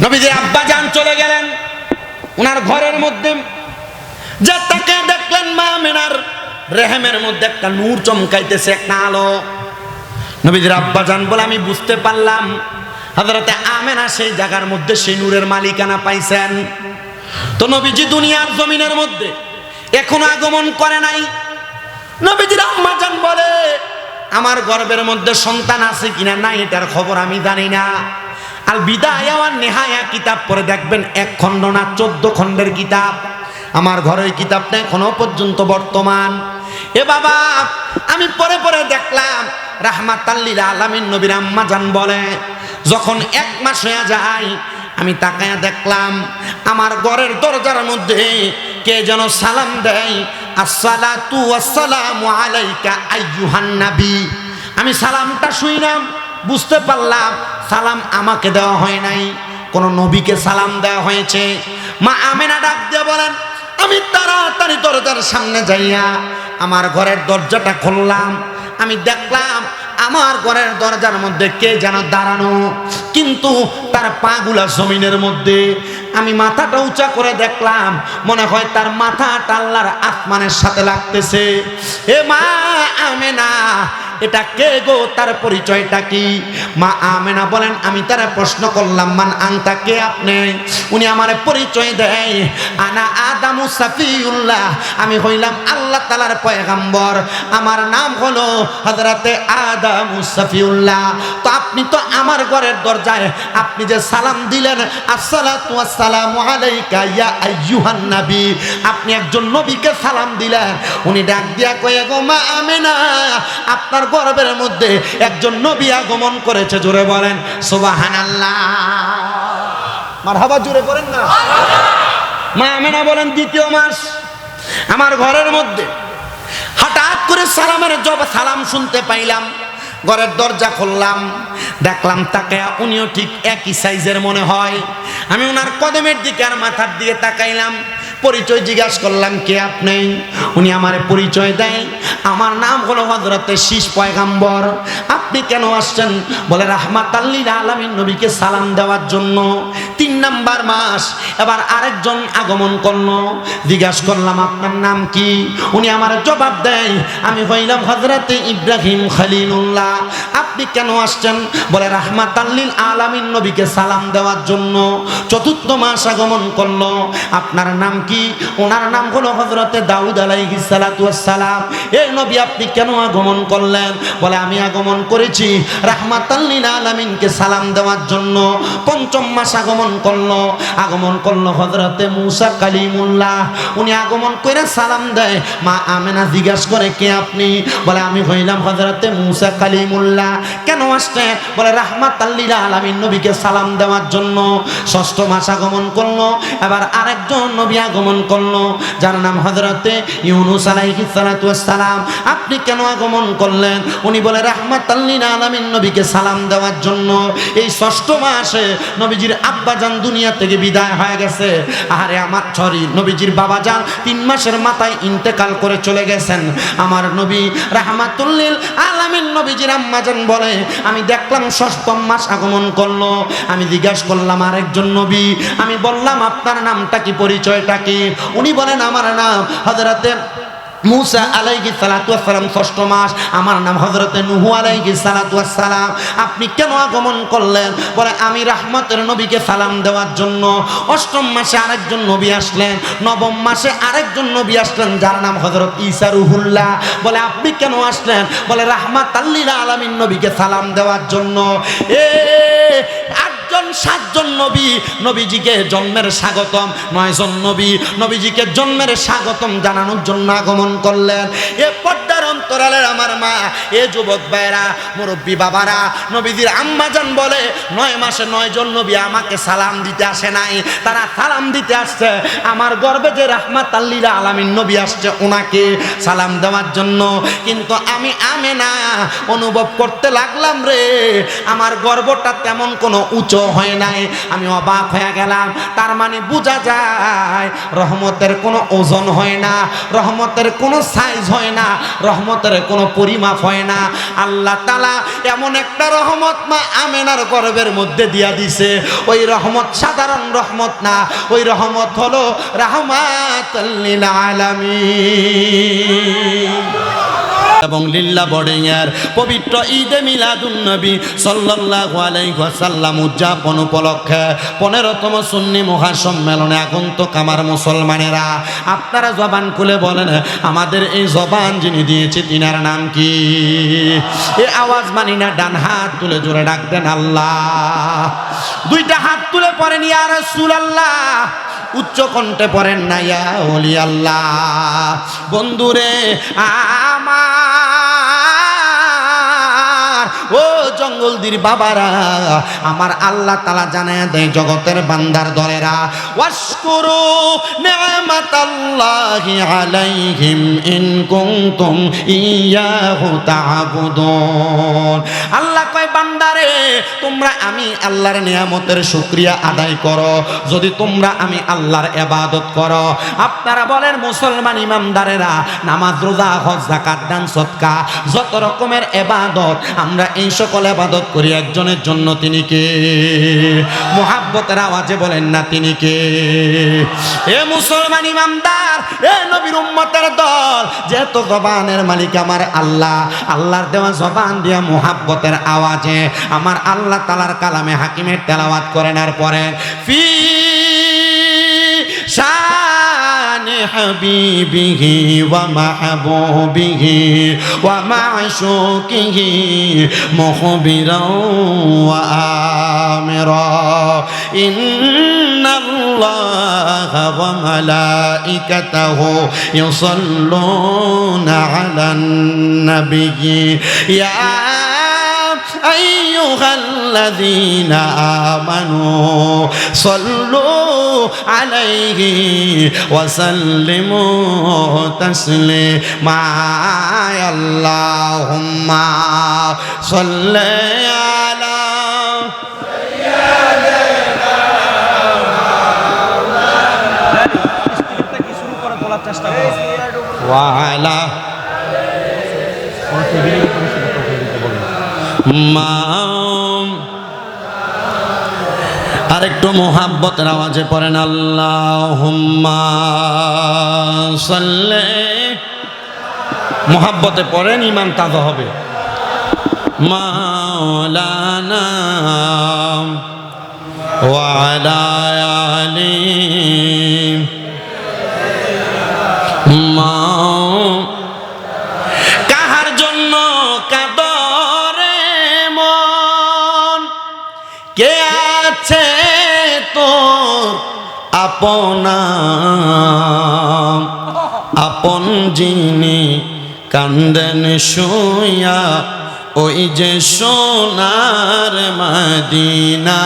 নবীজির আব্বাজান চলে গেলেন ওনার ঘরের মধ্যে, যে তাকে দেখলেন মা আমেনার রেহেমের মধ্যে একটা নূর চমকাইতেছে, একটা আলো। নবীজির আব্বাজান বলে আমি বুঝতে পারলাম হযরতে আমেনা সেই জায়গার মধ্যে সেই নূরের মালিকানা পাইছেন। তো নবীজি দুনিয়ার জমিনের মধ্যে এখনো আগমন করে নাই। নবীজির আম্মাজান বলে আমার গর্ভের মধ্যে সন্তান আছে কিনা নাই এটার খবর আমি জানি না। আল বিদায়া ওয়ান নিহায়া কিতাব পড়ে দেখবেন 1 খণ্ড না 14 খণ্ডের কিতাব। আমার ঘরের কিতাবটা এখনো পর্যন্ত বর্তমান। এ বাবা আমি পরে পরে দেখলাম রাহমাতাল লিল আলামিন নবীর আম্মাজান বলে যখন 1 মাস হয়ে যায় আমি তাকায়া দেখলাম আমার ঘরের দরজার মধ্যে কে যেন সালাম দেয়, আসসালাতু ওয়াসসালামু আলাইকা আইয়ুহান নবী। আমি সালামটা শুনলাম, বুঝতে পারলাম সালাম আমাকে দেওয়া হয় নাই, কোন নবীকে সালাম দেওয়া হয়েছে। মা আমেনা ডাক দিয়ে বলেন আমি তাড়াতাড়ি দরজার সামনে যাইয়া আমার ঘরের দরজাটা খুললাম। আমি দেখলাম আমার ঘরের দরজার মধ্যে কে যেন দাঁড়ানো, কিন্তু তার পাগুলা জমিনের মধ্যে। আমি মাথাটা উঁচা করে দেখলাম মনে হয় তার মাথাটা আল্লাহর আসমানের সাথে লাগতেছে। এ মা আমেনা এটা কে গো, তার পরিচয়টা কি? মা আমেনা বলেন আমি তারা প্রশ্ন করলাম মান আনতা, কে আপনি? উনি আমারে পরিচয় দেয় আনা আদামু সাফিউল্লাহ, আমি হইলাম আল্লাহ তাআলার পয়গম্বর, আমার নাম হলো হযরতে আদামু সাফিউল্লাহ। তো আপনি তো আমার ঘরের দরজায় আপনি যে সালাম দিলেন আসসালাতু ওয়াসসালামু আলাইকা ইয়া আইয়ুহান নবী, আপনি একজন নবীকে সালাম দিলেন। উনি ডাক দিয়া কয়ে গো মা আমেনা আপনার গর্ভের মধ্যে একজন নবী আগমন করেছে। জোরে বলেন সুবহানাল্লাহ, মারহাবা জোরে বলেন না। মা আমেনা বলেন 2য় মাস আমার ঘরের মধ্যে হঠাৎ করে সালামের জবাব সালাম শুনতে পাইলাম। ঘরের দরজা খুললাম, দেখলাম তাকে উনিও ঠিক একই সাইজের মনে হয়। আমি ওনার কদমের দিকে আর মাথার দিকে তাকাইলাম, পরিচয় জিজ্ঞাসা করলাম কে আপনি? উনি আমার পরিচয় দেয় আমার নাম হলো হযরতে শীষ পয়গম্বর। আপনি কেন আসছেন? বলে রাহমাতাল লিল আলামিন নবীকে সালাম দেওয়ার জন্য। 3 নাম্বার মাস এবার আরেকজন আগমন করলো, জিজ্ঞাসা করলাম আপনার নাম কি? উনি আমার জবাব দেয় আমি হইলাম হযরতে ইব্রাহিম খলিলুল্লাহ। আপনি কেন আসছেন? বলে রাহমাতাল লিল আলামিন নবীকে সালাম দেওয়ার জন্য। 4র্থ মাস আগমন করলো, আপনার নাম কি? ওনার নাম হলো হযরতে দাউদ আলাইহিস সালাতু ওয়াস সালাম। এই নবী আপনি কেন আগমন করলেন? বলে আমি আগমন করেছি রাহমাতাল লিল আলামিনকে সালাম দেওয়ার জন্য। 5ম মাস আগমন করলো হযরতে মূসা কালিমুল্লাহ। উনি আগমন করে সালাম দেয়। মা আমেনা জিজ্ঞাসা করে কে আপনি? বলে আমি হইলাম হযরতে মূসা কালিমুল্লাহ। কেন আসছেন? বলে রাহমাতাল লিল আলামিন নবীকে সালাম দেওয়ার জন্য। 6ষ্ঠ মাস আগমন করলো, এবার আরেকজন নবী আগমন করলো যার নাম হযরতে ইউনূস আলাইহিস সালাতু ওয়াস সালাম। আপনি কেন আগমন করলেন? উনি বলে রাহমাতাল লিল আলামিন নবীকে সালাম দেওয়ার জন্য। এই 6ষ্ঠ মাসে নবীজির আব্বাজান দুনিয়া থেকে বিদায় হয়ে গেছে। আরে আমার নবীজির বাবাজান 3 মাসের মাথায় ইন্তেকাল করে চলে গেছেন। আমার নবী রাহমাতুল লিল আলামিন নবীজির আম্মাজান বলে আমি দেখলাম 6ম মাস আগমন করলো। আমি জিজ্ঞাসা করলাম আরেকজন নবী, আমি বললাম আপনার নামটা কি, পরিচয়টা কি? উনি বলেন আমার নাম হযরতে মূসা আলাইহিস সালাতু ওয়াস সালাম। 6ষ্ঠ মাস আমার নাম হযরতে নূহ আলাইহিস সালাতু ওয়াস সালাম। আপনি কেন আগমন করলেন? বলে আমি রাহমতের নবীকে সালাম দেওয়ার জন্য। 8ম মাসে আরেকজন নবী আসলেন, 9ম মাসে আরেকজন নবী আসলেন যার নাম হযরত ঈসা রুহুল্লাহ। বলে আপনি কেন আসলেন? বলে রাহমাতাল লিল আলামিন নবীকে সালাম দেওয়ার জন্য। 7জন নবী নবীজিকে জন্মের স্বাগতম, 9 জন নবী নবীজিকে জন্মের স্বাগতম জানানোর জন্য আগমন করলেন। এ পর্দার অন্তরালের আমার মা, এ যুবক ভাইরা, মুরব্বী বাবারা, নবীজির আম্মাজান বলে 9 মাসে 9 জন নবী আমাকে সালাম দিতে আসে নাই, তারা সালাম দিতে আসছে আমার গর্বে যে রাহমাতাল লিল আলামিন নবী আসছে ওনাকে সালাম দেওয়ার জন্য। কিন্তু আমি আমেনা অনুভব করতে লাগলাম রে আমার গর্বটা তেমন কোনো উঁচু হয় নাই। আমি অবাক হয়ে গেলাম। তার মানে বোঝা যায় রহমতের কোনো ওজন হয় না, রহমতের কোনো সাইজ হয় না, রহমতের কোনো পরিমাপ হয় না। আল্লাহ তাআলা এমন একটা রহমত মা আমেনার গর্ভের মধ্যে দিয়া দিছে। ওই রহমত সাধারণ রহমত না, ওই রহমত হলো রাহমাতাল লিল আলামিন। এবং লিল্লা বোর্ডিং এর পবিত্র ঈদে মিলাদুন নবী সাল্লাল্লাহু আলাইহি ওয়াসাল্লাম উদযাপন উপলক্ষে 15তম সুন্নি মহাসম্মেলনে আগন্তুক আমার মুসলমানেরা, আপনারা জবান খুলে বলেন আমাদের এই জবান যিনি দিয়েছে তিনার নাম কি? এই আওয়াজ মানি না, ডান হাত তুলে জোরে ডাক দেন আল্লাহ। দুইটা হাত তুলে পড়েন ইয়া রাসূলুল্লাহ, উচ্চ কণ্ঠে পড়েন না ইয়া ওলি আল্লাহ। বন্ধুরে আমার ও জঙ্গলদির বাবারা, আমার আল্লাহ তাআলা জানায় দেয় জগতের বান্দার দলেরা, ওয়াশকুরু নি'মাতাল্লাহি আলাইহিম ইন কুনতুম ইয়াহু তা'বুদুন। আল্লাহ কয় বান্দারে তোমরা আমি আল্লাহর নিয়ামতের শুকরিয়া আদায় করো যদি তোমরা আমি আল্লাহর ইবাদত করো। আপনারা বলেন মুসলমান ইমানদারেরা, নামাজ রোজা হজ যাকাত দান সদকা যত রকমের ইবাদত আমরা এই সকল ইবাদত করি একজনের জন্য, তিনি কে? মুহাব্বতের আওয়াজে বলেন না তিনি কে? এ মুসলমান ইমানদার, এ নবীর উম্মতের দল, যেহেতু জবানের মালিক আমার আল্লাহ, আল্লাহর দেওয়া জবান দিয়া মুহাব্বতের আওয়াজে আমার আল্লাহ তাআলার কালামে হাকিমের তেলাওয়াত করেন। আর পরে ফি শানি হাবিবিহি ওয়া মাহবুবিহি ওয়া মা'শুকিহি মুখবিরাও ওয়া আমিরা ইন্নাল্লাহা ওয়া মালাইকাতাহু ইউসাল্লুনা আলান নাবিয়্যি ইয়া আইয়ুহাল্লাযীনা আমানু সাল্লু আলাইহি ওয়া সাল্লিমু তাসলিমা। আল্লাহুম্মা সাল্লি আলা সাইয়্যিদিনা ওয়া আলা আরেকটু মোহাব্বতের আওয়াজে পড়েন আল্লাহুম্মা সাল্লি। মোহাব্বতে পড়েন, ঈমান তাজা হবে। মাওলানা ওয়া আলা আলি কাহার জন্য কাদরে মন, কে আছে তোর আপনা আপন যিনি কান্দেন শুইয়া ওই যে সোনার মদিনা।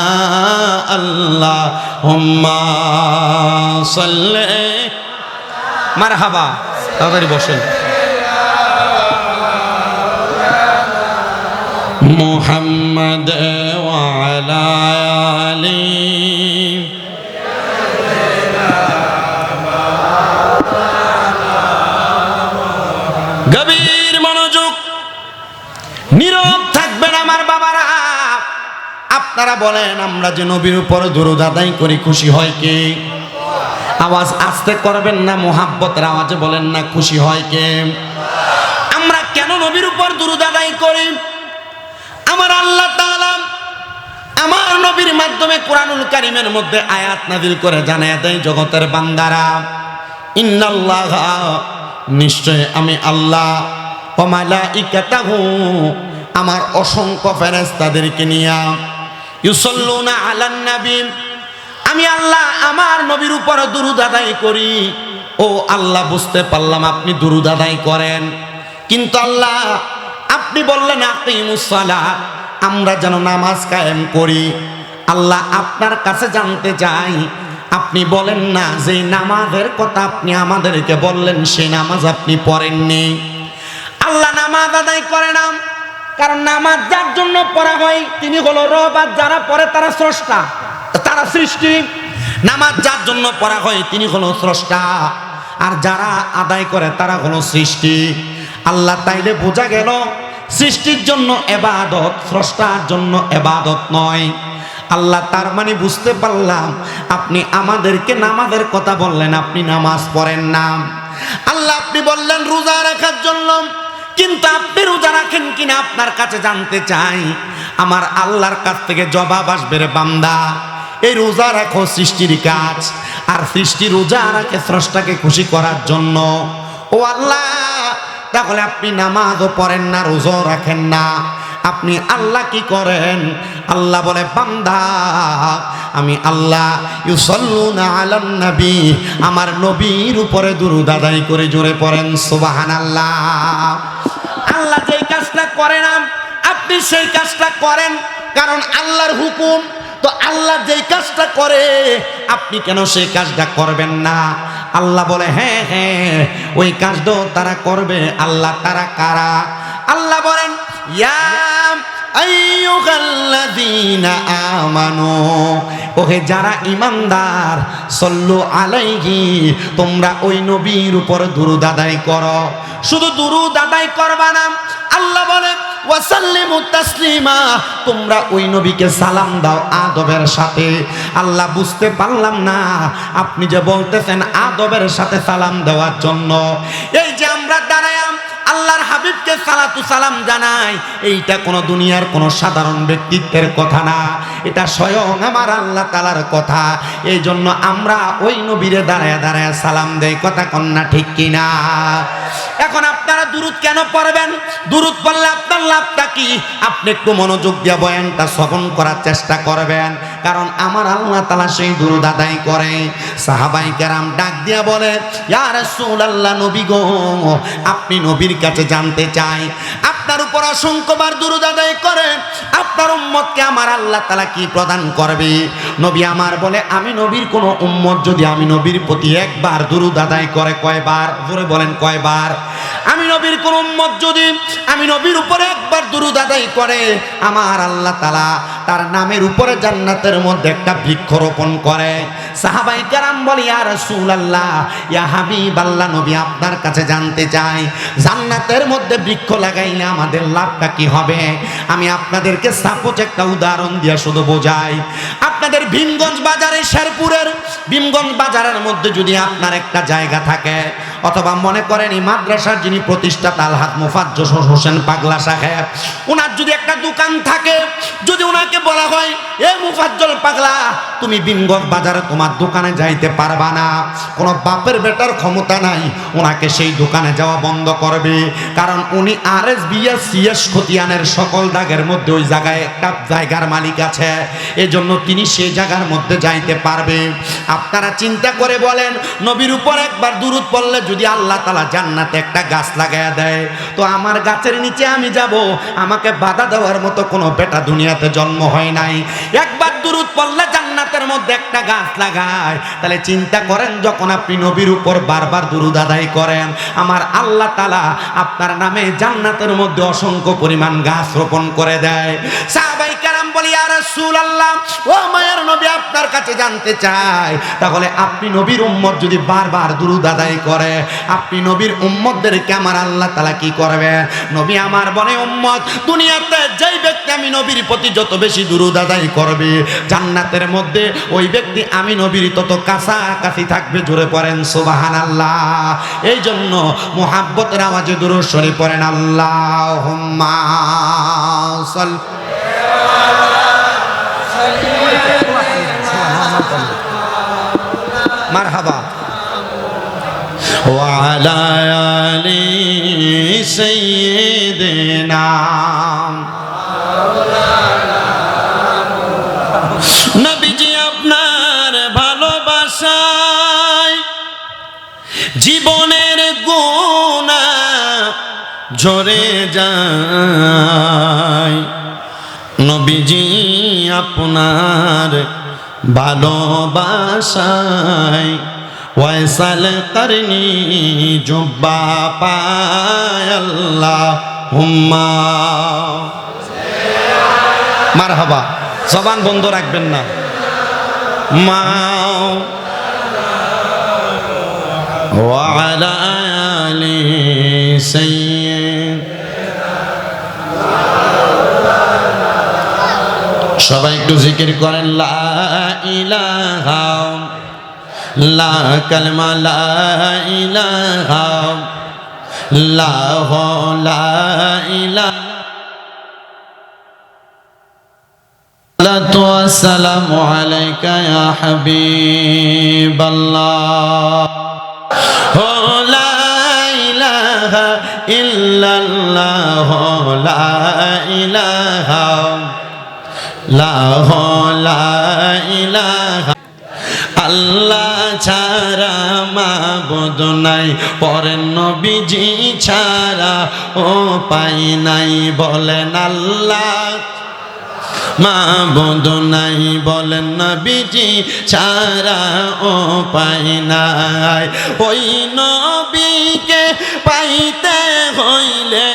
আল্লাহুম্মা সাল্লি। মারহাবা, তাড়াতাড়ি বসেন। মুহাম্মদ ওয়া আলা আলি গভীর মনোযোগ, নীরব থাকবেন আমার বাবারা। আপনারা বলেন আমরা যে নবীর উপর দরুদ আদায় করি খুশি হয় কে? আওয়াজ আস্তে করবেন না, মুহাব্বতের আওয়াজে বলেন না খুশি হয় কে? আমরা কেন নবীর উপর দরুদ আদায় করি? আমার আল্লাহ তাআলা আমার নবীর মাধ্যমে কোরআনুল কারীমের মধ্যে আয়াত নাযিল করে জানায় দেয় জগতের বান্দারা, ইন্নাল্লাহা নিশ্চয় আমি আল্লাহ ওয়া মালাইকাতাহু আমার অসংখ্য ফেরেশতাদেরকে নিয়া ইউসাল্লুনা আলান নবী আমি আল্লাহ আমার নবীর উপর দরুদ আদায় করি। ও আল্লাহ, বুঝতে পারলাম আপনি দরুদ আদায় করেন, কিন্তু আল্লাহ আপনি বললেন আকিমুস সালাত, আমরা যেন নামাজ কায়েম করি। আল্লাহ আপনার কাছে জানতে চাই, আপনি বলেন না যে নামাজের কথা আপনি আমাদেরকে বললেন সেই নামাজ আপনি পড়েননি। আল্লাহ নামাজ আদায় করে না, কারণ নামাজ যার জন্য পড়া হয় তিনি হলো রব, আর যারা পড়ে তারা স্রষ্টা, তারা সৃষ্টি। নামাজ যার জন্য পড়া হয় তিনি হলো স্রষ্টা, আর যারা আদায় করে তারা হলো সৃষ্টি। আল্লাহ তাইলে বোঝা গেল সৃষ্টির জন্য ইবাদত, স্রষ্টার জন্য ইবাদত নয়। আল্লাহ তার মানে বুঝতে পারলাম আপনি আমাদেরকে নামাজের কথা বললেন, আপনি নামাজ পড়েন না। আল্লাহ আপনি বললেন রোজা রাখার জন্য, কিন্তু আপনি রোজা রাখেন কিনা আপনার কাছে জানতে চাই। আমার আল্লাহর কাছ থেকে জবাব আসবে, রে বান্দা এই রোজা রাখো সৃষ্টির কাজ, আর সৃষ্টি রোজা রাখে স্রষ্টাকে খুশি করার জন্য। ও আল্লাহ, তাহলে আপনি নামাজও পড়েন না, রোজাও রাখেন না, আপনি আল্লাহ কি করেন? আল্লাহ বলে বান্দা আমি আল্লাহ ইউসাল্লুনা আলান নবী, আমার নবীর উপরে দুরূদ আদায় করে জোরে পড়েন সুবহানাল্লাহ। আল্লাহ যেই কাজটা করে না আপনি সেই কাজটা করেন, কারণ আল্লাহর হুকুম। তো আল্লাহ যেই কাজটা করে আপনি কেন সেই কাজটা করবেন না? আল্লাহ বলে হ্যাঁ হ্যাঁ ওই কাজটাও তারা করবে। আল্লাহ তারা কারা? আল্লাহ বলেন ইয়া আইয়ুহাল্লাযীনা আমানু, ওহে যারা ঈমানদার, সাল্লু আলাইহি, তোমরা ওই নবীর উপর দুরূদ আদায় করো। শুধু দুরূদ আদায় করবা না, আল্লাহ বলেন ওয়াসাল্লিমু তাসলিমা, তোমরা ওই নবীকে সালাম দাও আদবের সাথে। আল্লাহ বুঝতে পারলাম না আপনি যে বলতেছেন আদবের সাথে সালাম দেওয়ার জন্য। এই যে আমরা দাঁড়ায় আল্লাহর হাবিবকে সালাতু সালাম জানাই, এইটা কোনো দুনিয়ার কোনো সাধারণ ব্যক্তিত্বের কথা না, এটা স্বয়ং আমার আল্লাহ তাআলার কথা। এই জন্য আমরা ওই নবীরে দাঁড়ায় দাঁড়ায় সালাম দেই, কথা কন্যা ঠিক কিনা? এখন আপনারা দুরূদ কেন পড়বেন? দুরূদ পড়লে আপনার লাভটা কি? আপনি একটু মনোযোগ দিয়ে বয়ানটা শ্রবণ করার চেষ্টা করবেন, কারণ আমার আল্লাহ তাআলা সেই দুরূদ আদায় করে। সাহাবায়ে কেরাম ডাক দিয়া বলে ইয়া রাসূলুল্লাহ, নবী গো আপনি নবীর কাছে জানতে চাই, আপনার উপর অসংখ্যবার দুরূদ আদায় করে আপনার উম্মতকে আমার আল্লাহ তাআলা কি প্রদান করবে? নবী আমার বলে আমি নবীর কোন উম্মত যদি আমি নবীর প্রতি একবার দুরূদ আদায় করে, কয়বার? জোরে বলেন কয়বার? আমি নবীর কোন উম্মত যদি আমি নবীর উপরে একবার দুরূদ আদায় করে, আমার আল্লাহ তাআলা তার নামের উপরে জান্নাতের মধ্যে একটা বৃক্ষ রোপণ করে। সাহাবায়ে কেরাম বলে ইয়া রাসূলুল্লাহ, ইয়া হাবিবাল্লাহ, নবী আপনার কাছে জানতে চাই জান্নাতের মধ্যে বৃক্ষ লাগাইলে আমাদের লাভটা কি হবে? আমি আপনাদেরকে সাপোজ একটা উদাহরণ দিয়ে শুধু বোঝাই। আপনাদের ভীমগঞ্জ বাজারে, শেরপুরের ভীমগঞ্জ বাজারের মধ্যে যদি আপনার একটা জায়গা থাকে, অথবা মনে করেন এই মাদ্রাসার যিনি প্রতিষ্ঠাতা আলহাজ মুফাজ্জল হোসেন পাগলা সাহেব, ওনার যদি একটা দোকান থাকে, যদি ওনাকে বলা হয় এ মুফাজ্জল পাগলা তুমি ভীমগঞ্জ বাজারে তোমার দোকানে যাইতে পারবা না, কোনো বাপের বেটার ক্ষমতা নাই ওনাকে সেই দোকানে যাওয়া বন্ধ করবে, কারণ উনি RSBS CS খতিয়ানের সকল দাগের মধ্যে ওই জায়গায় একটা জায়গার মালিক আছে, এজন্য তিনি সেই জায়গার মধ্যে যাইতে পারবে। আপনারা চিন্তা করে বলেন নবীর উপর একবার দুরূদ পড়লে যদি আল্লাহ তাআলা জান্নাতে একটা গাছ লাগায়া দেয়, তো আমার গাছের নিচে আমি যাব, আমাকে বাধা দেওয়ার মতো কোনো বেটা দুনিয়াতে জন্ম হয় নাই। একবার দুরূদ পড়লে জান্নাতের মধ্যে একটা গাছ লাগায়, তাহলে চিন্তা করেন যখন আপনি নবীর উপর বারবার দুরূদ আদায় করেন, আমার আল্লাহ তাআলা আপনার নামে জান্নাতের মধ্যে অসংখ্য পরিমাণ গাছ রোপণ করে দেয়। সাহাবায়ে কেরাম বলি ইয়া রাসূলুল্লাহ, ও মায়ের নবী আপনার কাছে জানতে চাই, তাহলে আপনি নবীর উম্মত যদি বারবার দুরূদ আদায় করে, আপনি নবীর উম্মতদেরকে আমার আল্লাহ তাআলা কি করবে? নবী আমার বলে উম্মত দুনিয়াতে যেই ব্যক্তি আমি নবীর প্রতি যত বেশি দুরূদ আদায় করবে, জান্নাতের মধ্যে ওই ব্যক্তি আমি নবীর তত কাছাকাছি থাকবে। জোরে পড়েন সুবহানাল্লাহ। এই জন্য মুহাব্বতের আওয়াজে দুরূদ শরীফ পড়েন আল্লাহুম্মা সাল্লি মারহাবা ওয়া আলা আলি সাইয়্যিদিনা। নবীজি আপনার ভালোবাসায় জীবনের গুনাহ ঝরে যায়, নবীজি আপনার ভালোবাসায় ওয়াইসাল করনি জুব্বা পায়, আল্লাহ হুম্মা মারহাবা। জবান বন্ধ রাখবেন না। মা ওয়া আলা আলি সাইয়্যিদ। সবাই একটু জিকির করেন লা ইলাহা, লা কালমা লা ইলাহা ইল্লাল্লাহু লা ইলাহা। আসসালামু আলাইকা ইয়া হাবিবাল্লাহ। লা ইলাহা ইল্লাল্লাহ, লা ইলাহা লা ইলাহা। আল্লাহ ছাড়া মাবুদ নাই, পরের নবীজি ছাড়া ও পাই নাই। বলেন আল্লাহ মাবুদ নাই, বলেন নবীজি ছাড়া ও পাই নাই। ওই নবীকে পাইতে হইলে,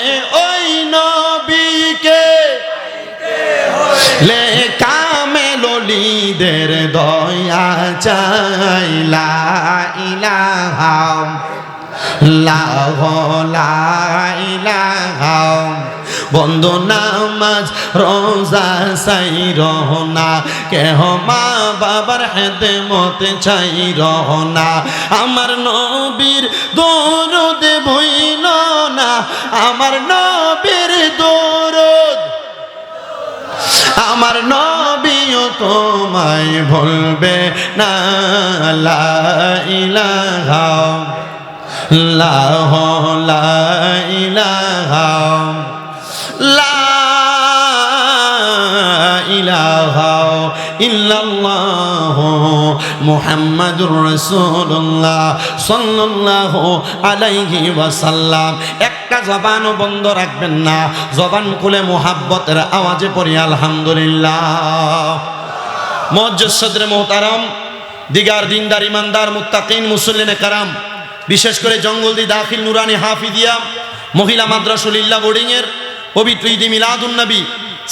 ওই নবীকে লে কামেল ওলিদের দয়া চাই। লা ইলাহা ইল্লাল্লাহ, লা ইলাহা। বন্ধু নামাজ রোজা চাই রহনা, কেহ মা বাবার খেদমত চাই রহনা। আমার নবীর দরুদ ভুইল না, আমার নবীর দরুদ। আমার নবীও তোমায় ভুলবে না। লা ইলাহা ইল্লাল্লাহ, লা ইলাহা লা ইলাহা ইল্লাল্লাহ মুহাম্মাদুর রাসূলুল্লাহ সাল্লাল্লাহু আলাইহি ওয়াসাল্লাম। একটা জবানও বন্ধ রাখবেন না, জবান খুলে মুহাব্বতের আওয়াজে পড়ি আলহামদুলিল্লাহ। মুআজ্জাজ সদরে মুহতারাম, দিগার দিনদার ইমানদার মুত্তাকিন মুসল্লিনে কারাম, বিশেষ করে জঙ্গলদি দাখিল নুরানি হাফিজিয়া মহিলা মাদ্রাসুলিল্লাহ বোর্ডিং এর পবিত্র ঈদ মিলাদুন নবী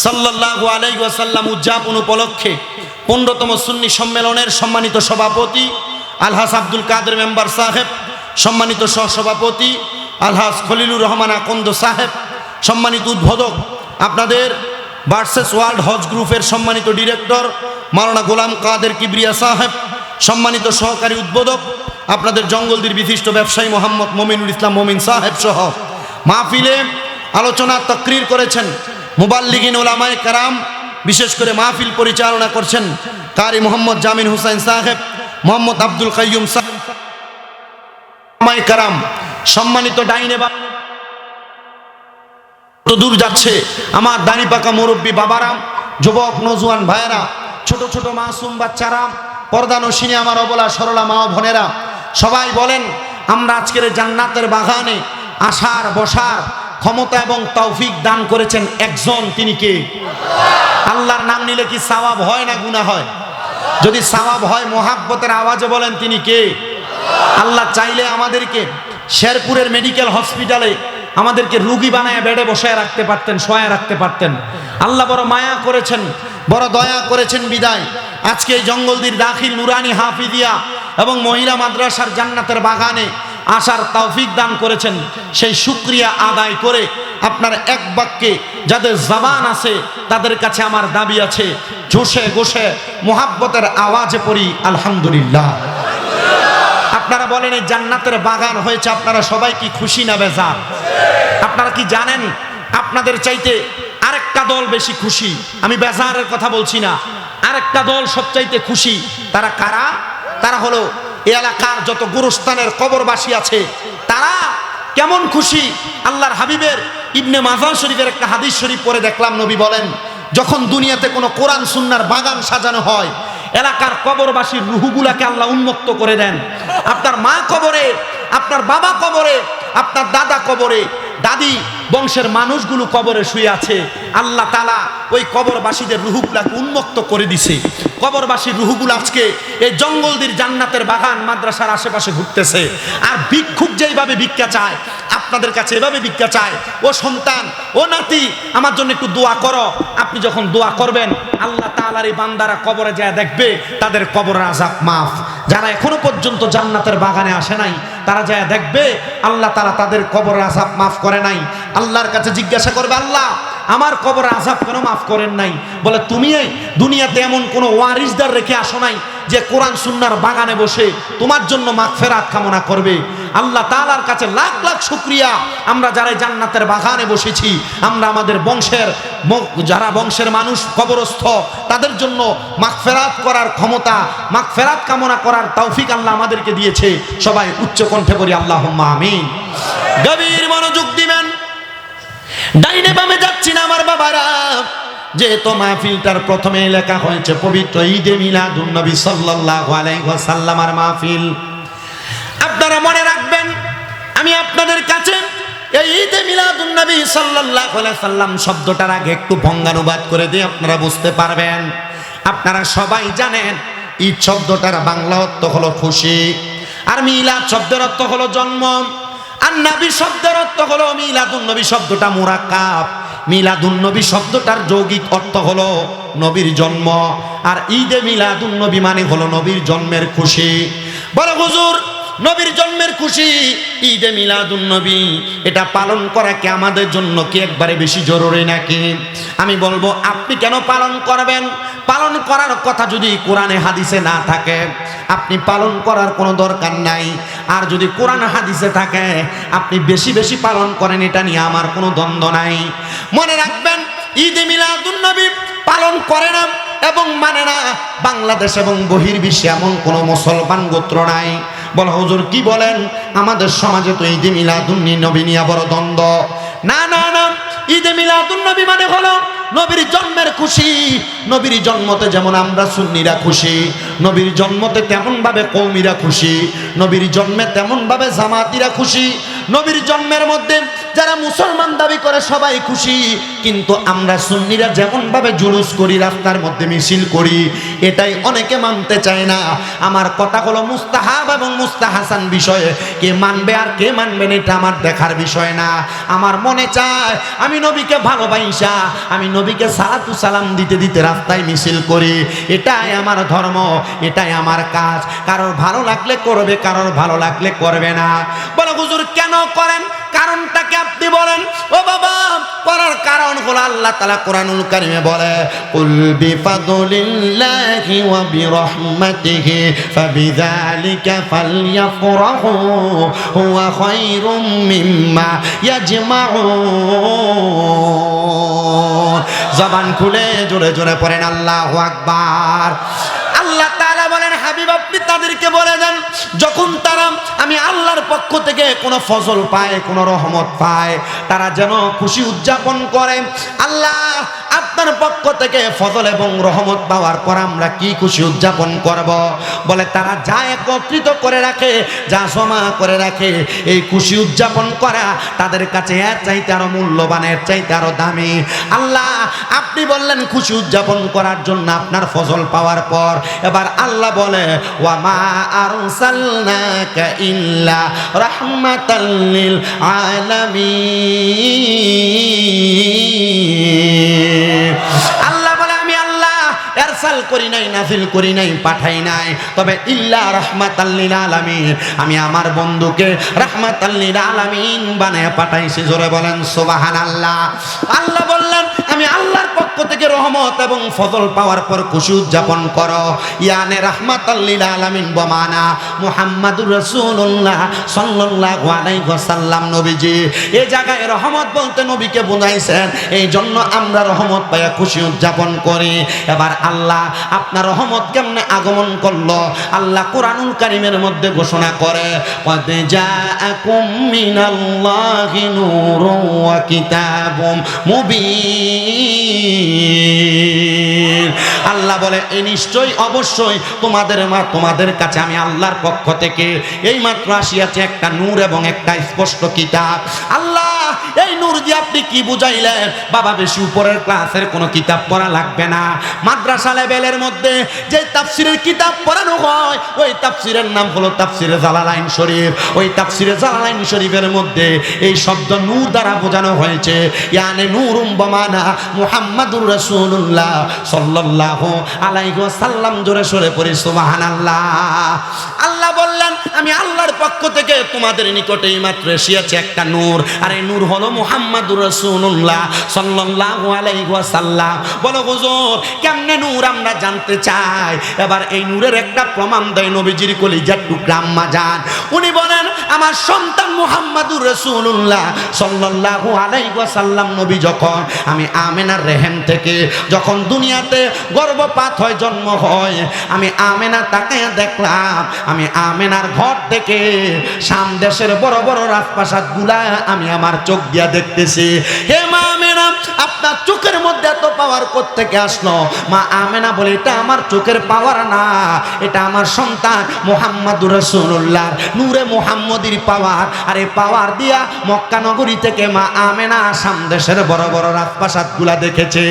সাল্লাল্লাহু আলাইহি ওয়াসাল্লাম উদযাপন উপলক্ষে 15তম সুন্নি সম্মেলনের সম্মানিত সভাপতি আলহাজ আব্দুল কাদের মেম্বার সাহেব, সম্মানিত সহসভাপতি আলহাজ খলিলুর রহমান আকন্দ সাহেব, সম্মানিত উদ্বোধক আপনাদের ভার্সেস ওয়ার্ল্ড হজ গ্রুপের সম্মানিত ডিরেক্টর মাওলানা গোলাম কাদের কিবরিয়া সাহেব, সম্মানিত সহকারী উদ্বোধক আপনাদের জঙ্গলদির বিশিষ্ট ব্যবসায়ী মোহাম্মদ মমিনুল ইসলাম মমিন সাহেব সহ মাহফিলে আলোচনা তাকরীর করেছেন মুবাল্লিগিন উলামায়ে কেরাম। বিশেষ করে মাহফিল পরিচালনা করছেন কারি মোহাম্মদ জামিন হুসাইন সাহেব, মোহাম্মদ আব্দুল কাইয়ুম সাহেব। উলামায়ে কেরাম, সম্মানিত ডাইনে বা দূর যাচ্ছে আমার দাড়ি পাকা মুরব্বী বাবারাম, যুবক নজওয়ান ভাইয়েরা, ছোট ছোট মাসুম বাচ্চারা, পর্দানশিনী আমার অবলা সরলা মা ও বোনেরা, সবাই বলেন আমরা আজকের জান্নাতের বাগানে আসার বসার ক্ষমতা এবং তৌফিক দান করেছেন একজন, তিনি কে? আল্লাহর নাম নিলে কি সওয়াব হয় না গুনাহ হয়? যদি সওয়াব হয় মোহাব্বতের আওয়াজে বলেন তিনি কে? আল্লাহ চাইলে আমাদেরকে শেরপুরের মেডিকেল হসপিটালে আমাদেরকে রুগী বানায় বেডে বসায় রাখতে পারতেন, শোয়ায় রাখতে পারতেন। আল্লাহ বড় মায়া করেছেন, বড় দয়া করেছেন বিদায় আজকে এই জঙ্গলদির দাখিল নুরানি হাফিজিয়া এবং মহিলা মাদ্রাসার জান্নাতের বাগানে আসার তৌফিক দান করেছেন। সেই শুকরিয়া আদায় করে আপনার এক বাক্যে যাদের জবান আছে তাদের কাছে আমার দাবি আছে, জোশে গোশে মোহাব্বতের আওয়াজে পড়ি আলহামদুলিল্লাহ। আপনারা বলেন এই জান্নাতের বাগান হয়েছে, আপনারা সবাই কি খুশি না বেজার? আপনারা কি জানেন আপনাদের চাইতে আরেকটা দল বেশি খুশি? আমি বেজারের কথা বলছি না, আরেকটা দল সবচাইতে খুশি। তারা কারা? তারা হলো এই এলাকার যত গুরুস্থানের কবরবাসী আছে, তারা কেমন খুশি? আল্লাহর হাবিবের ইবনে মাজাহ শরীফের একটা হাদিস শরীফ পড়ে দেখলাম, নবী বলেন যখন দুনিয়াতে কোনো কোরআন সুন্নাহর বাগান সাজানো হয়, এলাকার কবরবাসীর রুহগুলাকে আল্লাহ উন্মুক্ত করে দেন। আপনার মা কবরে, আপনার বাবা কবরে, আপনার দাদা কবরে, দাদি বংশের মানুষগুলো কবরে শুয়ে আছে, আল্লাহ তাআলা ওই কবরবাসীদের রুহগুলাকে উন্মুক্ত করে দিছে। কবরবাসীর রুহগুলো আজকে এই জঙ্গলদের জান্নাতের বাগান মাদ্রাসার আশেপাশে ঘুরতেছে। আর ভিক্ষুক যেইভাবে ভিক্ষা চায়, আপনাদের কাছে এভাবে ভিক্ষা চায়, ও সন্তান, ও নাতি, আমার জন্য একটু দোয়া করো। আপনি যখন দোয়া করবেন, আল্লাহ তাআলার এই বান্দারা কবরে যায় দেখবে তাদের কবরের আযাব মাফ। যারা এখনো পর্যন্ত জান্নাতের বাগানে আসে নাই, তারা যায় দেখবে আল্লাহ তাআলা তাদের কবরের আযাব মাফ করে নাই। আল্লাহর কাছে জিজ্ঞাসা করবে, আল্লাহ আমার কবরের আযাব কেন মাফ করেন নাই? বলে, তুমি এই দুনিয়াতে এমন কোনো ওয়ারিসদার রেখে আসো নাই যে কোরআন সুন্নাহর বাগানে বসে তোমার জন্য মাগফিরাত কামনা করবে। আল্লাহ তাআলার কাছে লাখ লাখ শুকরিয়া, আমরা যারা জান্নাতের বাগানে বসেছি, আমরা আমাদের বংশের যারা বংশের মানুষ কবরস্থ, তাদের জন্য মাগফিরাত করার ক্ষমতা, মাগফিরাত কামনা করার তৌফিক আল্লাহ আমাদেরকে দিয়েছে। সবাই উচ্চ কণ্ঠে বলি আল্লাহুম্মা আমিন। গভীর মনোযোগ দিবেন। ডাইনে বামে যাচ্ছি না আমার বাবারা, যেহেতু মাহফিলটার প্রথমে লেখা হয়েছে পবিত্র ঈদে মিলাদুন নবী সাল্লাল্লাহু আলাইহি ওয়াসাল্লামের মাহফিল। আপনারা মনে রাখবেন, আমি আপনাদের কাছে এই ঈদে মিলাদুন নবী সাল্লাল্লাহু আলাইহি ওয়াসাল্লাম শব্দটার আগে একটু ভঙ্গানুবাদ করে দিয়ে আপনারা বুঝতে পারবেন। আপনারা সবাই জানেন ঈদ শব্দটার বাংলা অর্থ হলো খুশি, আর মিলাদ শব্দের অর্থ হলো জন্ম, আর নবী শব্দের অর্থ হলো মিলাদুন নবী শব্দটা মুরাক্কাব। মিলাদুন নবী শব্দটার যৌগিক অর্থ হলো নবীর জন্ম, আর ঈদে মিলাদুন নবী মানে হলো নবীর জন্মের খুশি। বলে, হুজুর নবীর জন্মের খুশি, ঈদে মিলাদুন নবী, এটা পালন করা কি আমাদের জন্য কি একবারে বেশি জরুরি নাকি? আমি বলবো, আপনি কেন পালন করবেন? পালন করার কথা যদি কোরআনে হাদিসে না থাকে, আপনি পালন করার কোনো দরকার নাই। আর যদি কোরআন হাদিসে থাকে, আপনি বেশি বেশি পালন করেন, এটা নিয়ে আমার কোনো দ্বন্দ্ব নাই। মনে রাখবেন, ঈদে মিলাদুন নবী পালন করে না এবং মানে না বাংলাদেশ এবং বহির্বিশ্বে এমন কোনো মুসলমান গোত্র নাই। বলে, হুজুর কি বলেন, আমাদের সমাজে তো ঈদে মিলাদুন নবী নিয়ে বড় দ্বন্দ্ব। না না না, ঈদে মিলাদুন নবী মানে হলো নবীর জন্মের খুশি। নবীর জন্মতে যেমন আমরা সুন্নিরা খুশি, নবীর জন্মতে তেমন ভাবে কওমিরা খুশি, নবীর জন্মে তেমন ভাবে জামাতিরা খুশি, নবীর জন্মের মধ্যে যারা মুসলমান দাবি করে সবাই খুশি। কিন্তু আমরা সুন্নিরা যেমন ভাবে জুলুস করি, রাস্তার মধ্যে মিছিল করি, এটাই অনেকে মানতে চায় না। আমার কথা হলো মুস্তাহাব এবং মুস্তাহাসান বিষয়ে কে মানবে আর কে মানবে না এটা আমার দেখার বিষয় না। আমার মনে চায় আমি নবীকে ভালোবাসা, আমি নবীকে সালাতু সালাম দিতে দিতে রাস্তায় মিছিল করি, এটাই আমার ধর্ম, এটাই আমার কাজ। কারোর ভালো লাগলে করবে, কারোর ভালো লাগলে করবে না। বলে, হুজুর কেন করেন? কারণটাকে আপনি বলেন। ও বাবা, করার কারণ হলো আল্লাহ তাআলা কোরআনুল কারীমে বলে, কুল বিফাদলিল্লাহি ওয়া বিরহমাতিহি ফাবিযালিকা ফালইফরাহু হুয়া খায়রুম মিম্মা ইয়াজমাউন। জবান খুলে জোরে জোরে পড়েন আল্লাহু আকবার। আল্লাহ তাআলা বলেন, হাবিব আপনি তাদেরকে বলে দেন, যখন তারা আমি আল্লাহর পক্ষ থেকে কোনো ফজল পায়, কোনো রহমত পায়, তারা যেন খুশি উদযাপন করে। আল্লাহ আপনার পক্ষ থেকে ফজল এবং রহমত পাওয়ার পর আমরা কি খুশি উদযাপন করব? বলে, তারা যা একত্রিত করে রাখে, যা জমা করে রাখে, এই খুশি উদযাপন করা তাদের কাছে এর চাইতে আরো মূল্যবান, এর চাইতে আরো দামি। আল্লাহ আপনি বললেন খুশি উদযাপন করার জন্য আপনার ফজল পাওয়ার পর, এবার আল্লাহ বলে, ওয়া মা আরসালনাকা ইল্লা রাহমাতাল লিল আলামিন। আল্লাহ বলে, আমি আল্লাহ এরসাল করি নাই, নাযিল করি নাই, পাঠাই নাই, তবে ইল্লা রাহমাতাল লিল আলামিন, আমি আমার বন্ধুকে রাহমাতাল লিল আলামিন বানায় পাঠাইছি। জোরে বলেন সুবহানাল্লাহ। আল্লাহ বললেন, আমি আল্লাহর পক্ষ থেকে রহমত এবং ফজল পাওয়ার পর খুশি উদযাপন করো। ইয়ানে রাহমাতাল লিল আলামিন বমানা মুহাম্মাদুর রাসূলুল্লাহ সাল্লাল্লাহু আলাইহি ওয়াসাল্লাম নবীজি। এই জায়গায় রহমত বলতে নবীকে বোঝাইছেন, এই জন্য আমরা রহমত পাইয়া খুশি উদযাপন করি। এবার আল্লাহ আপনার রহমত কেমনে আগমন করলো? আল্লাহ কোরআনুল কারীমের মধ্যে ঘোষণা করে, ক্বাদ জাআকুম মিনাল্লাহি নূরুন ওয়া কিতাবুম মুবিন। আল্লাহ বলে, এই নিশ্চয়ই অবশ্যই তোমাদের কাছে আমি আল্লাহর পক্ষ থেকে এই মাত্র আসিয়াছে একটা নূর এবং একটা স্পষ্ট কিতাব। আল্লাহ এই নূর দিয়ে আপনি কি বুঝাইলেন? বাবা বেশি উপরের ক্লাসের কোনো কিতাব পড়া লাগবে না, মাদ্রাসা লেভেলের মধ্যে যে তাফসিরের কিতাব পড়ানো হয় ওই তাফসিরের নাম হলো তাফসিরে জালালাইন শরীফ। ওই তাফসিরে জালালাইন শরীফের মধ্যে এই শব্দ নূর দ্বারা বোঝানো হয়েছে, ইয়ানে নূরুম বামানা মুহাম্মাদুর রাসূলুল্লাহ সাল্লাল্লাহু আলাইহি ওয়াসাল্লাম। জোরে সরে পড়ি সুবহানাল্লাহ। আল্লাহ বললেন আমি আল্লাহর পক্ষ থেকে তোমাদের নিকটে মাত্র এসেছে একটা নূর, আর এই নূর হলো মুহাম্মাদুর রাসূলুল্লাহ সাল্লাল্লাহু আলাইহি ওয়াসাল্লাম। বলো হুজুর কেমনে নূর? আমরা জানতে চাই। এবার এই নূরের একটা প্রমাণ দেয় নবীজির কলিজার টুকরা আম্মা জান। উনি বলেন আমার সন্তান মুহাম্মাদুর রাসূলুল্লাহ সাল্লাল্লাহু আলাইহি ওয়াসাল্লাম নবী যখন আমি আমেনার রেহেম থেকে যখন দুনিয়াতে গর্ভপাত হয়, জন্ম হয়, আমি আমেনা তাকে দেখলাম। আমি আমেনার ঘর থেকে শাম দেশের বড় বড় রাজপ্রাসাদ গুলা আমি আমার চোখ দিয়া দেখতেছি। হে মা আমেনা, আপনার চোখের মধ্যে এত পাওয়ার কোত্থেকে আসলো? মা আমেনা বলে এটা আমার চোখের পাওয়ার না, এটা আমার সন্তান মুহাম্মাদুর রাসূলুল্লাহ নূরে মুহাম্মদীর পাওয়ার। আর এই পাওয়ার দিয়া মক্কা নগরী থেকে মা আমেনা শাম দেশের বড় বড় রাজপ্রাসাদ গুলা দেখেছে।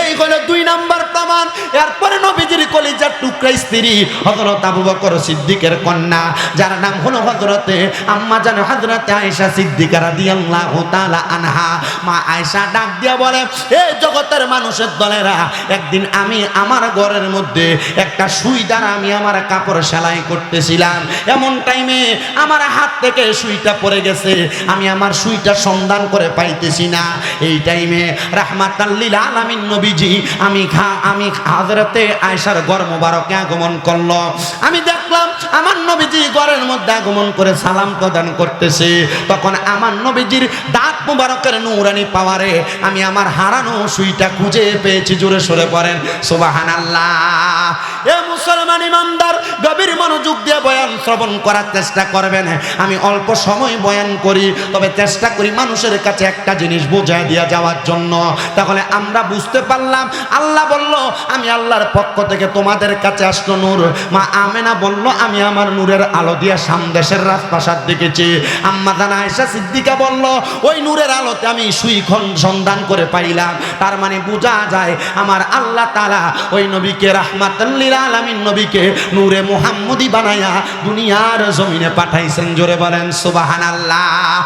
এই হলো 2 নাম্বার প্রমাণ। এরপরে নবীজির কলিজার টুকরা স্ত্রী হযরত আবু বকর সিদ্দিকের কন্যা, যার নাম হলো হযরতে আম্মা জান হযরতে আয়েশা সিদ্দিকা রাদিয়াল্লাহু তাআলা আনহা। মা আয়েশা ডাক দিয়া বলে, এই জগতের মানুষের দলেরা, একদিন আমি আমার ঘরের মধ্যে একটা সুই দ্বারা আমি আমার কাপড় সেলাই করতেছিলাম। এমন টাইমে আমার হাত থেকে সুইটা পড়ে গেছে, আমি আমার সুইটা সন্ধান করে পাইতেছি না। এই টাইমে রাহমাতাল লিল আলামিন নবীজি আমি হযরতে আয়েশার ঘর মোবারকে আগমন করলো। আমি দেখলাম আমার নবীজি ঘরের মধ্যে আগমন করে সালাম প্রদান করতেছে। তখন আমার নবীজির দাঁত মোবারকের নূরানি পাওয়ারে আমি আমার হারানো সুইটা খুঁজে পেয়েছি। জোরে সরে পড়েন সুবহানাল্লাহ। এ মুসলমান ইমানদার, গভীর মনোযোগ দিয়ে বয়ান শ্রবণ করার চেষ্টা করবেন। আমি অল্প সময় বয়ান করি, তবে চেষ্টা করি মানুষের কাছে একটা জিনিস বোঝায় দিয়ে যাওয়ার জন্য। তাহলে আমরা বুঝতে পারলাম আল্লাহ বলল আমি আল্লাহর পক্ষ থেকে তোমাদের কাছে আসলো নূর। মা আমেনা বলল আমি আমার নূরের আলো দিয়ে শাম দেশের রাজপ্রাসাদ দেখেছি। আম্মা জান আয়েশা সিদ্দিকা বলল ওই নূরের আলোতে আমি সুইখন সন্ধান করে পাইলাম। তার মানে বোঝা যায় আমার আল্লাহ তাআলা ওই নবীকে রাহমাতাল লিল আলামিন নবীকে নূরে মুহাম্মদী বানায়া দুনিয়ার জমিনে পাঠাইছেন। জোরে বলেন সুবহানাল্লাহ।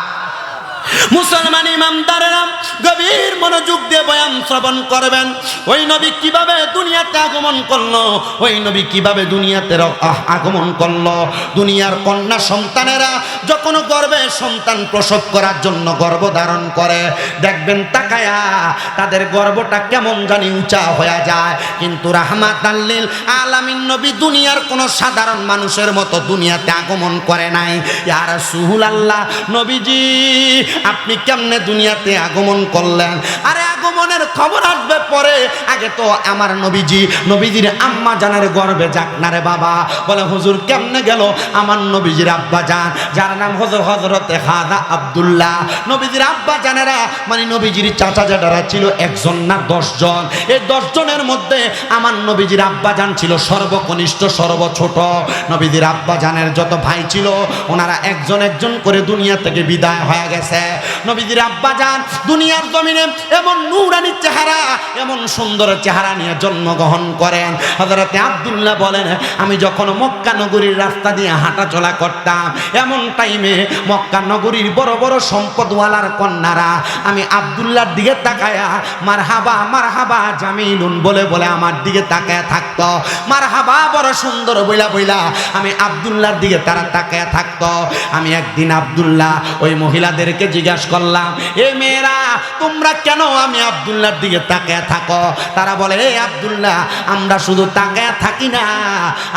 মুসলমান ইমানদারেরা গভীর মনোযোগ দিয়ে বয়ান শ্রবণ করবেন। ওই নবী কিভাবে দুনিয়াতে আগমন করলো, ওই নবী কিভাবে দুনিয়াতে আগমন করলো। দুনিয়ার কন্যা সন্তানেরা যখন গর্ভে সন্তান প্রসব করার জন্য গর্ভধারণ করে, দেখবেন তাকায়া তাদের গর্ভটা কেমন জানি উঁচা হয়ে যায়। কিন্তু রাহমাতাল লিল আলামিন নবী দুনিয়ার কোনো সাধারণ মানুষের মতো দুনিয়াতে আগমন করে নাই। ইয়া রাসূলুল্লাহ, নবীজি আপনি কেমনে দুনিয়াতে আগমন করলেন? আরে আগমনের খবর আসবে পরে, আগে তো আমার নবীজির আম্মা জানের গর্ভে যাক না রে বাবা। বলে হুজুর কেমনে গেল? আমার নবীজির আব্বা জান, যার নাম হযরতে খাজা আব্দুল্লাহ, নবীজির আব্বা জানেরা মানে নবীজির চাচা জানেরা ছিল 1 জন না 10 জন। এই 10 জনের মধ্যে আমার নবীজির আব্বা জান ছিল সর্বকনিষ্ঠ, সর্বছোট। নবীজির আব্বা জানের যত ভাই ছিল ওনারা একজন একজন করে দুনিয়া থেকে বিদায় হয়ে গেছে। নবীজির আব্বা জান দুনিয়ার জমিনে এমন নূরানি চেহারা, এমন সুন্দর চেহারা নিয়ে জন্মগ্রহণ করেন। হযরতে আব্দুল্লাহ বলেন আমি যখন মক্কা নগরীর রাস্তা দিয়ে হাঁটাচলা করতাম, এমন টাইমে মক্কা নগরীর বড় বড় সম্পদওয়ালার কন্যারা আমি আব্দুল্লাহর দিকে তাকায়া মারহাবা মারহাবা জামিলুন বলে বলে আমার দিকে তাকায়া থাকতো। মারহাবা বড় সুন্দর বইলা বইলা আমি আব্দুল্লাহর দিকে তারা তাকায়া থাকতো। আমি একদিন আব্দুল্লাহ ওই মহিলাদেরকে জিজ্ঞাসা করলাম, এ মেয়েরা তোমরা কেন আমি আব্দুল্লাহর দিকে তাকায়া থাকো? তারা বলে, এ আব্দুল্লাহ আমরা শুধু তাকায়া থাকি না,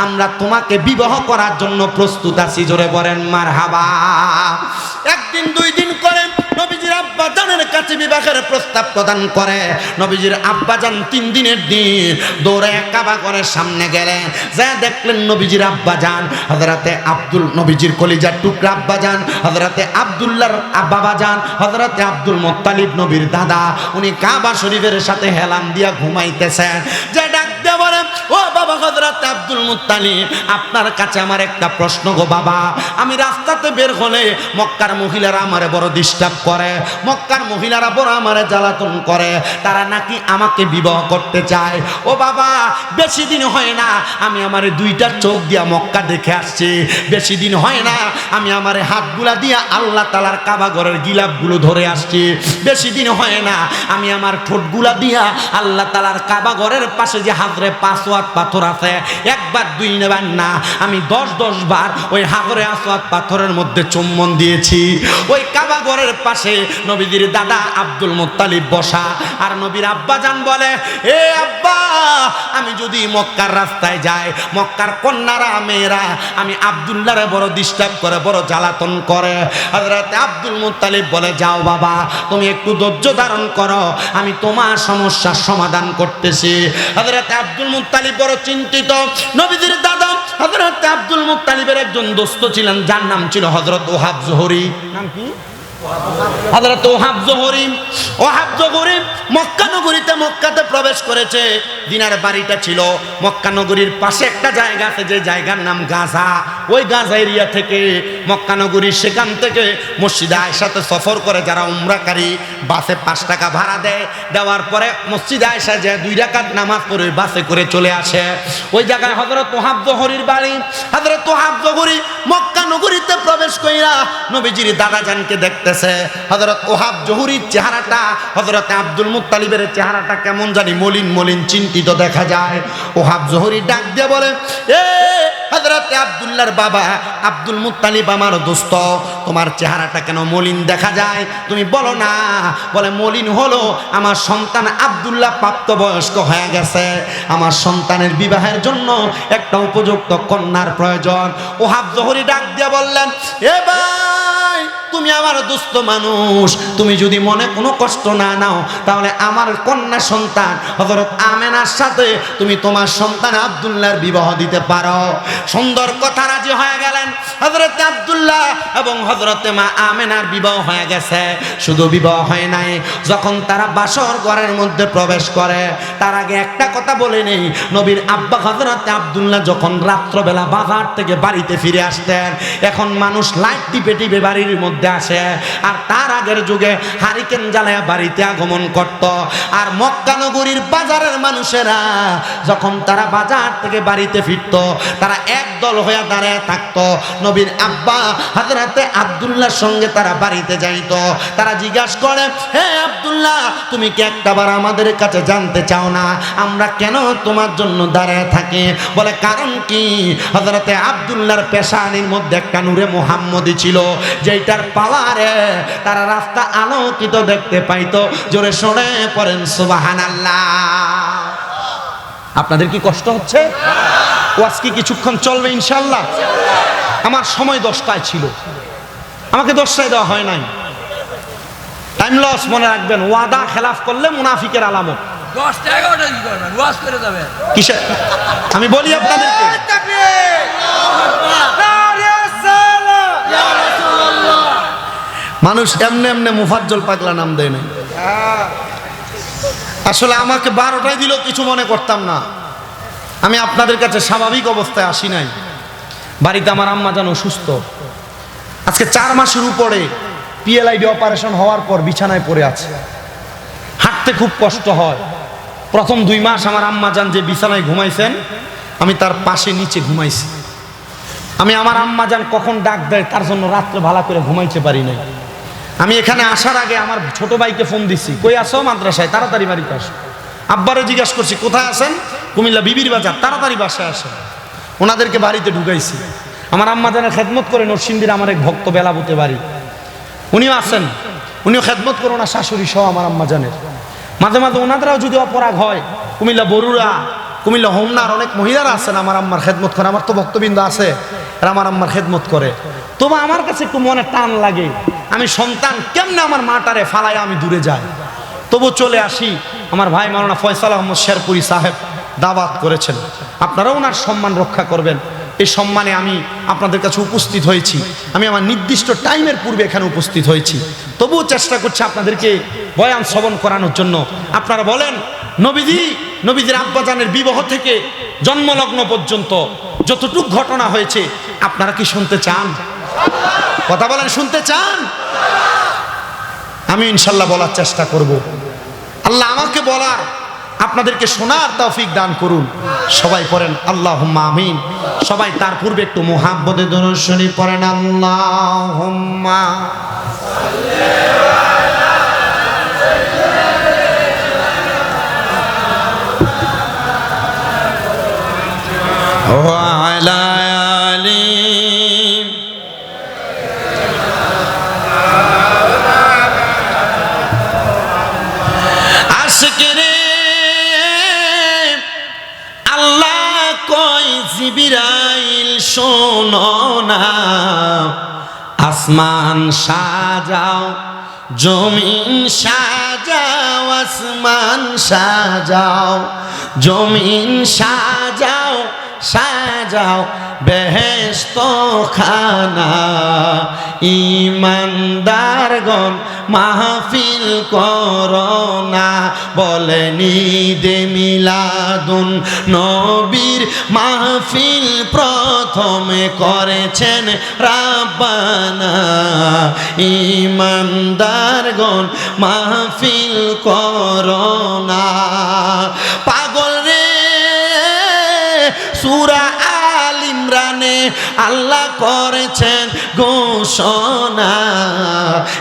আমরা তোমাকে বিবাহ করার জন্য প্রস্তুত আছি। জোরে বলেন মারহাবা। একদিন 2 দিন করে নবীজির আব্বা জানের কাছে বিবাহের প্রস্তাব প্রদান করে। নবীজির আব্বা জান 3 দিনের দিন দৌড়ে কাবা ঘরের সামনে গেলেন, যা দেখলেন নবীজির আব্বা জান হযরতে নবীজির কলিজার টুকরা আব্বা জান হযরতে আব্দুল্লাহর বাবা জান হযরতে আব্দুল মুত্তালিব নবীর দাদা, উনি কাবা শরীফের সাথে হেলান দিয়া ঘুমাইতেছেন। যে ডাক দিয়ে বলেন, ও বাবা হযরতে আব্দুল মুত্তালিব, আপনার কাছে আমার একটা প্রশ্ন গো বাবা। আমি রাস্তাতে বের হলে মক্কার মহিলারা আমারে বড় ডিস্টার্ব করে, মক্কার মহিলারা বড় আমারে জ্বালাতন করে, তারা নাকি আমাকে বিবাহ করতে চায়। ও বাবা, বেশি দিন হয় না আমি আমার দুইটা চোখ দিয়া মক্কা দেখে আসছি, বেশি দিন হয় না আমি আমার হাতগুলা দিয়া আল্লাহ তাআলার কাবা ঘরের গিলাফগুলো ধরে আসছি, বেশি দিন হয় না আমি আমার ঠোঁটগুলা দিয়া আল্লাহ তাআলার কাবা ঘরের পাশে যে হাজরে আসওয়াদ পাথর আছে, একবার দুই নেবার না আমি 10 বার ওই হাজরে আসওয়াদ পাথরের মধ্যে চুম্বন দিয়েছি। ওই কাবা ঘরের পাশে নবীজির দাদা আব্দুল মুত্তালিব বসা, আর নবীর আব্বাজান বলে, এ আব্বা, আমি যদি মক্কার রাস্তায় যাই, মক্কার কন্যারা মেয়েরা আমি আব্দুল্লাহরে বড় ডিস্টার্ব করে, বড় জ্বালাতন করে। হযরত আব্দুল মুত্তালিব বলে, যাও বাবা, তুমি একটু ধৈর্য ধারণ করো, আমি তোমার সমস্যার সমাধান করতেছি। হযরত আব্দুল মুত্তালিব বড় চিন্তিত। নবীজির দাদা হযরত আব্দুল মুত্তালিবের একজন দোস্ত ছিলেন, যার নাম ছিল হযরত ওহাব জোহরি। নাম কি? হযরত ওহাব জোহরি। ওহাব জোহরি মক্কা নগরীতে, মক্কাতে প্রবেশ করেছে। দিনার বাড়িটা ছিল মক্কা নগরীর পাশে একটা জায়গা আছে, যে জায়গার নাম গাজা। ওই গাজা এরিয়া থেকে মক্কা নগরীর, সেখান থেকে মসজিদে আয়েশাতে সফর করে যারা উমরাকারী, বাসে 5 টাকা ভাড়া দেয়, দেওয়ার পরে মসজিদে আয়েশা যায় 2 রাকাত নামাজ পড়ে বাসে করে চলে আসে। ওই জায়গায় হযরত ওহাব জোহরির বাড়ি। হযরত ওহাব জোহরি মক্কা নগরীতে প্রবেশ কইরা নবীজির দাদাজানকে দেখতেছে। হযরত ওহাব জোহরির চেহারাটা হযরত আব্দুল মুত্তালিবের চেহারাটা কেমন জানি মলিন মলিন চিন্তিত দেখা যায়। ওহাব জোহরি ডাক দিয়ে বলে, এ হযরত আব্দুল্লাহর বাবা আব্দুল মুত্তালিব, আমার দোস্ত, তোমার চেহারাটা কেন মলিন দেখা যায়, তুমি বলো না। বলে, মলিন হলো আমার সন্তান আব্দুল্লাহ প্রাপ্তবয়স্ক হয়ে গেছে, আমার সন্তানের বিবাহের জন্য একটা উপযুক্ত কন্যার প্রয়োজন। ওহাব জোহরি ডাক দিয়ে বললেন, এ ভাই, তুমি আমার দুস্থ মানুষ, তুমি যদি মনে কোনো কষ্ট না নাও, তাহলে আমার কন্যা সন্তান হযরত আমেনার সাথে তুমি তোমার সন্তান আব্দুল্লাহর বিবাহ দিতে পারো। সুন্দর কথা, রাজি হয়ে গেলেন। হযরত আব্দুল্লাহ এবং হযরত মা আমেনার বিবাহ হয়ে গেছে। শুধু বিবাহ হয় নাই, যখন তারা বাসর ঘরের মধ্যে প্রবেশ করে, তার আগে একটা কথা বলে নেই, নবীর আব্বা হযরত আব্দুল্লাহ যখন রাত্রবেলা বাজার থেকে বাড়িতে ফিরে আসতেন, এখন মানুষ লাইট টিপে টিপে বাড়ির মধ্যে আসে, আর তার আগের যুগে হারিকেন জ্বালায় বাড়িতে আগমন করত। আর মক্কা নগরীর বাজারের মানুষেরা যখন তারা বাজার থেকে বাড়িতে ফিরত, তারা একদল হয়ে দাঁড়ায় থাকতো। নবীর আব্বা হযরতে আব্দুল্লাহর সঙ্গে তারা বাড়িতে যাইত। তারা জিজ্ঞাসা করে, হে আব্দুল্লাহ, তুমি কি একটাবার আমাদের কাছে জানতে চাও না আমরা কেন তোমার জন্য দাঁড়ায় থাকি? বলে, কারণ কি? হযরতে আব্দুল্লাহর পেশানির মধ্যে একটা নূরে মুহাম্মদী ছিল, যেটার পাওয়ারে তারা রাস্তা আলোকিত দেখতে পাইতো। জোরে শুনে পড়েন সুবহানাল্লাহ। আপনাদের কি কষ্ট হচ্ছে? ওয়াজ কি কিছুক্ষণ চলবে ইনশাআল্লাহ? আমার সময় 10টায় ছিল, আমাকে 10টায় দেওয়া হয় নাই। টাইম লস মনে রাখবেন, ওয়াদা খেলাফ করলে মুনাফিকের আলামত। 10টা 11টা কি করবেন? ওয়াজ করে যাবেন। কিসে? আমি বলি আপনাদেরকে, মানুষ এমনি এমনি মুফাজ্জল পাগলা নাম দেয় নাই। আসলে আমাকে 12টায় দিল কিছু মনে করতাম না। আমি আপনাদের কাছে স্বাভাবিক অবস্থায় আসি নাই। বাড়িতে আমার আম্মা যেন অসুস্থ, আজকে 4 মাসের উপরে পিএলআইডি অপারেশন হওয়ার পর বিছানায় পড়ে আছে, হাঁটতে খুব কষ্ট হয়। প্রথম 2 মাস আমার আম্মা জান যে বিছানায় ঘুমাইছেন, আমি তার পাশে নিচে ঘুমাইছি। আমি আমার আম্মা জান কখন ডাক দেয় তার জন্য রাত্রে ভালো করে ঘুমাইতে পারি নাই। আমি এখানে আসার আগে আমার ছোট ভাইকে ফোন দিছি, কই আসো? মাদ্রাসায়, তাড়াতাড়ি বাড়িতে আসো। আব্বারে জিজ্ঞাসা করছি, কোথায় আছেন? কুমিল্লা বিবির বাজার, তাড়াতাড়ি বাসায় আসেন। ওনাদেরকে বাড়িতে ঢুকাইছি। আমার আম্মা জানের খেদমত করে নরসিংদীর আমার এক ভক্ত বেলাবুতে বাড়ি, উনিও আছেন, উনিও খেদমত করে ওনার শাশুড়ি সহ আমার আম্মা জানের। মাঝে মাঝে ওনাদেরও যদি অপরাগ হয়, কুমিল্লা বরুড়া, কুমিল্লা হোমনার অনেক মহিলারা আছেন আমার আম্মার খেদমত করে। আমার তো ভক্তবৃন্দ আছে, এরা আমার আম্মার খেদমত করে। তবু আমার কাছে একটু মনে টান লাগে, আমি সন্তান, কেমনে আমার মাটারে ফালায় আমি দূরে যাই। তবু চলে আসি। আমার ভাই মাওলানা ফয়সাল আহমদ শেরপুরি সাহেব দাওয়াত করেছেন, আপনারাও ওনার সম্মান রক্ষা করবেন। এই সম্মানে আমি আপনাদের কাছে উপস্থিত হয়েছি। আমি আমার নির্দিষ্ট টাইমের পূর্বে এখানে উপস্থিত হয়েছি, তবুও চেষ্টা করছি আপনাদেরকে বয়ান শ্রবণ করানোর জন্য। আপনারা বলেন, নবীজির আব্বাজানের বিবাহ থেকে জন্মলগ্ন পর্যন্ত যতটুক ঘটনা হয়েছে আপনারা কি শুনতে চান? কথা বলেন, শুনতে চান? আমি ইনশাল্লাহ বলার চেষ্টা করব। আল্লাহ আমাকে বলার, আপনাদেরকে শোনার তৌফিক দান করুন। সবাই পড়েন আল্লাহুম্মা আমিন। সবাই তার পূর্বে একটু মুহাব্বতে দরুদ শরীফ পড়েন আল্লাহুম্মা ওয়া আলা আলি আশিকরে আল্লাহ কই জিবরাইল শোনো না, আসমান সাজাও জমিন সাজাও, আসমান সাজাও জমিন সাজাও, সাজাও বেহেশত খানা, ইমানদারগণ মাহফিল করোনা, বলেনি দে মিলাদুন নবীর মাহফিল প্রথমে করেছেন রাব্বানা, ইমানদারগণ মাহফিল করোনা। পাগল রে সূরা আল ইমরানে আল্লাহ করেছেন ঘোষণা,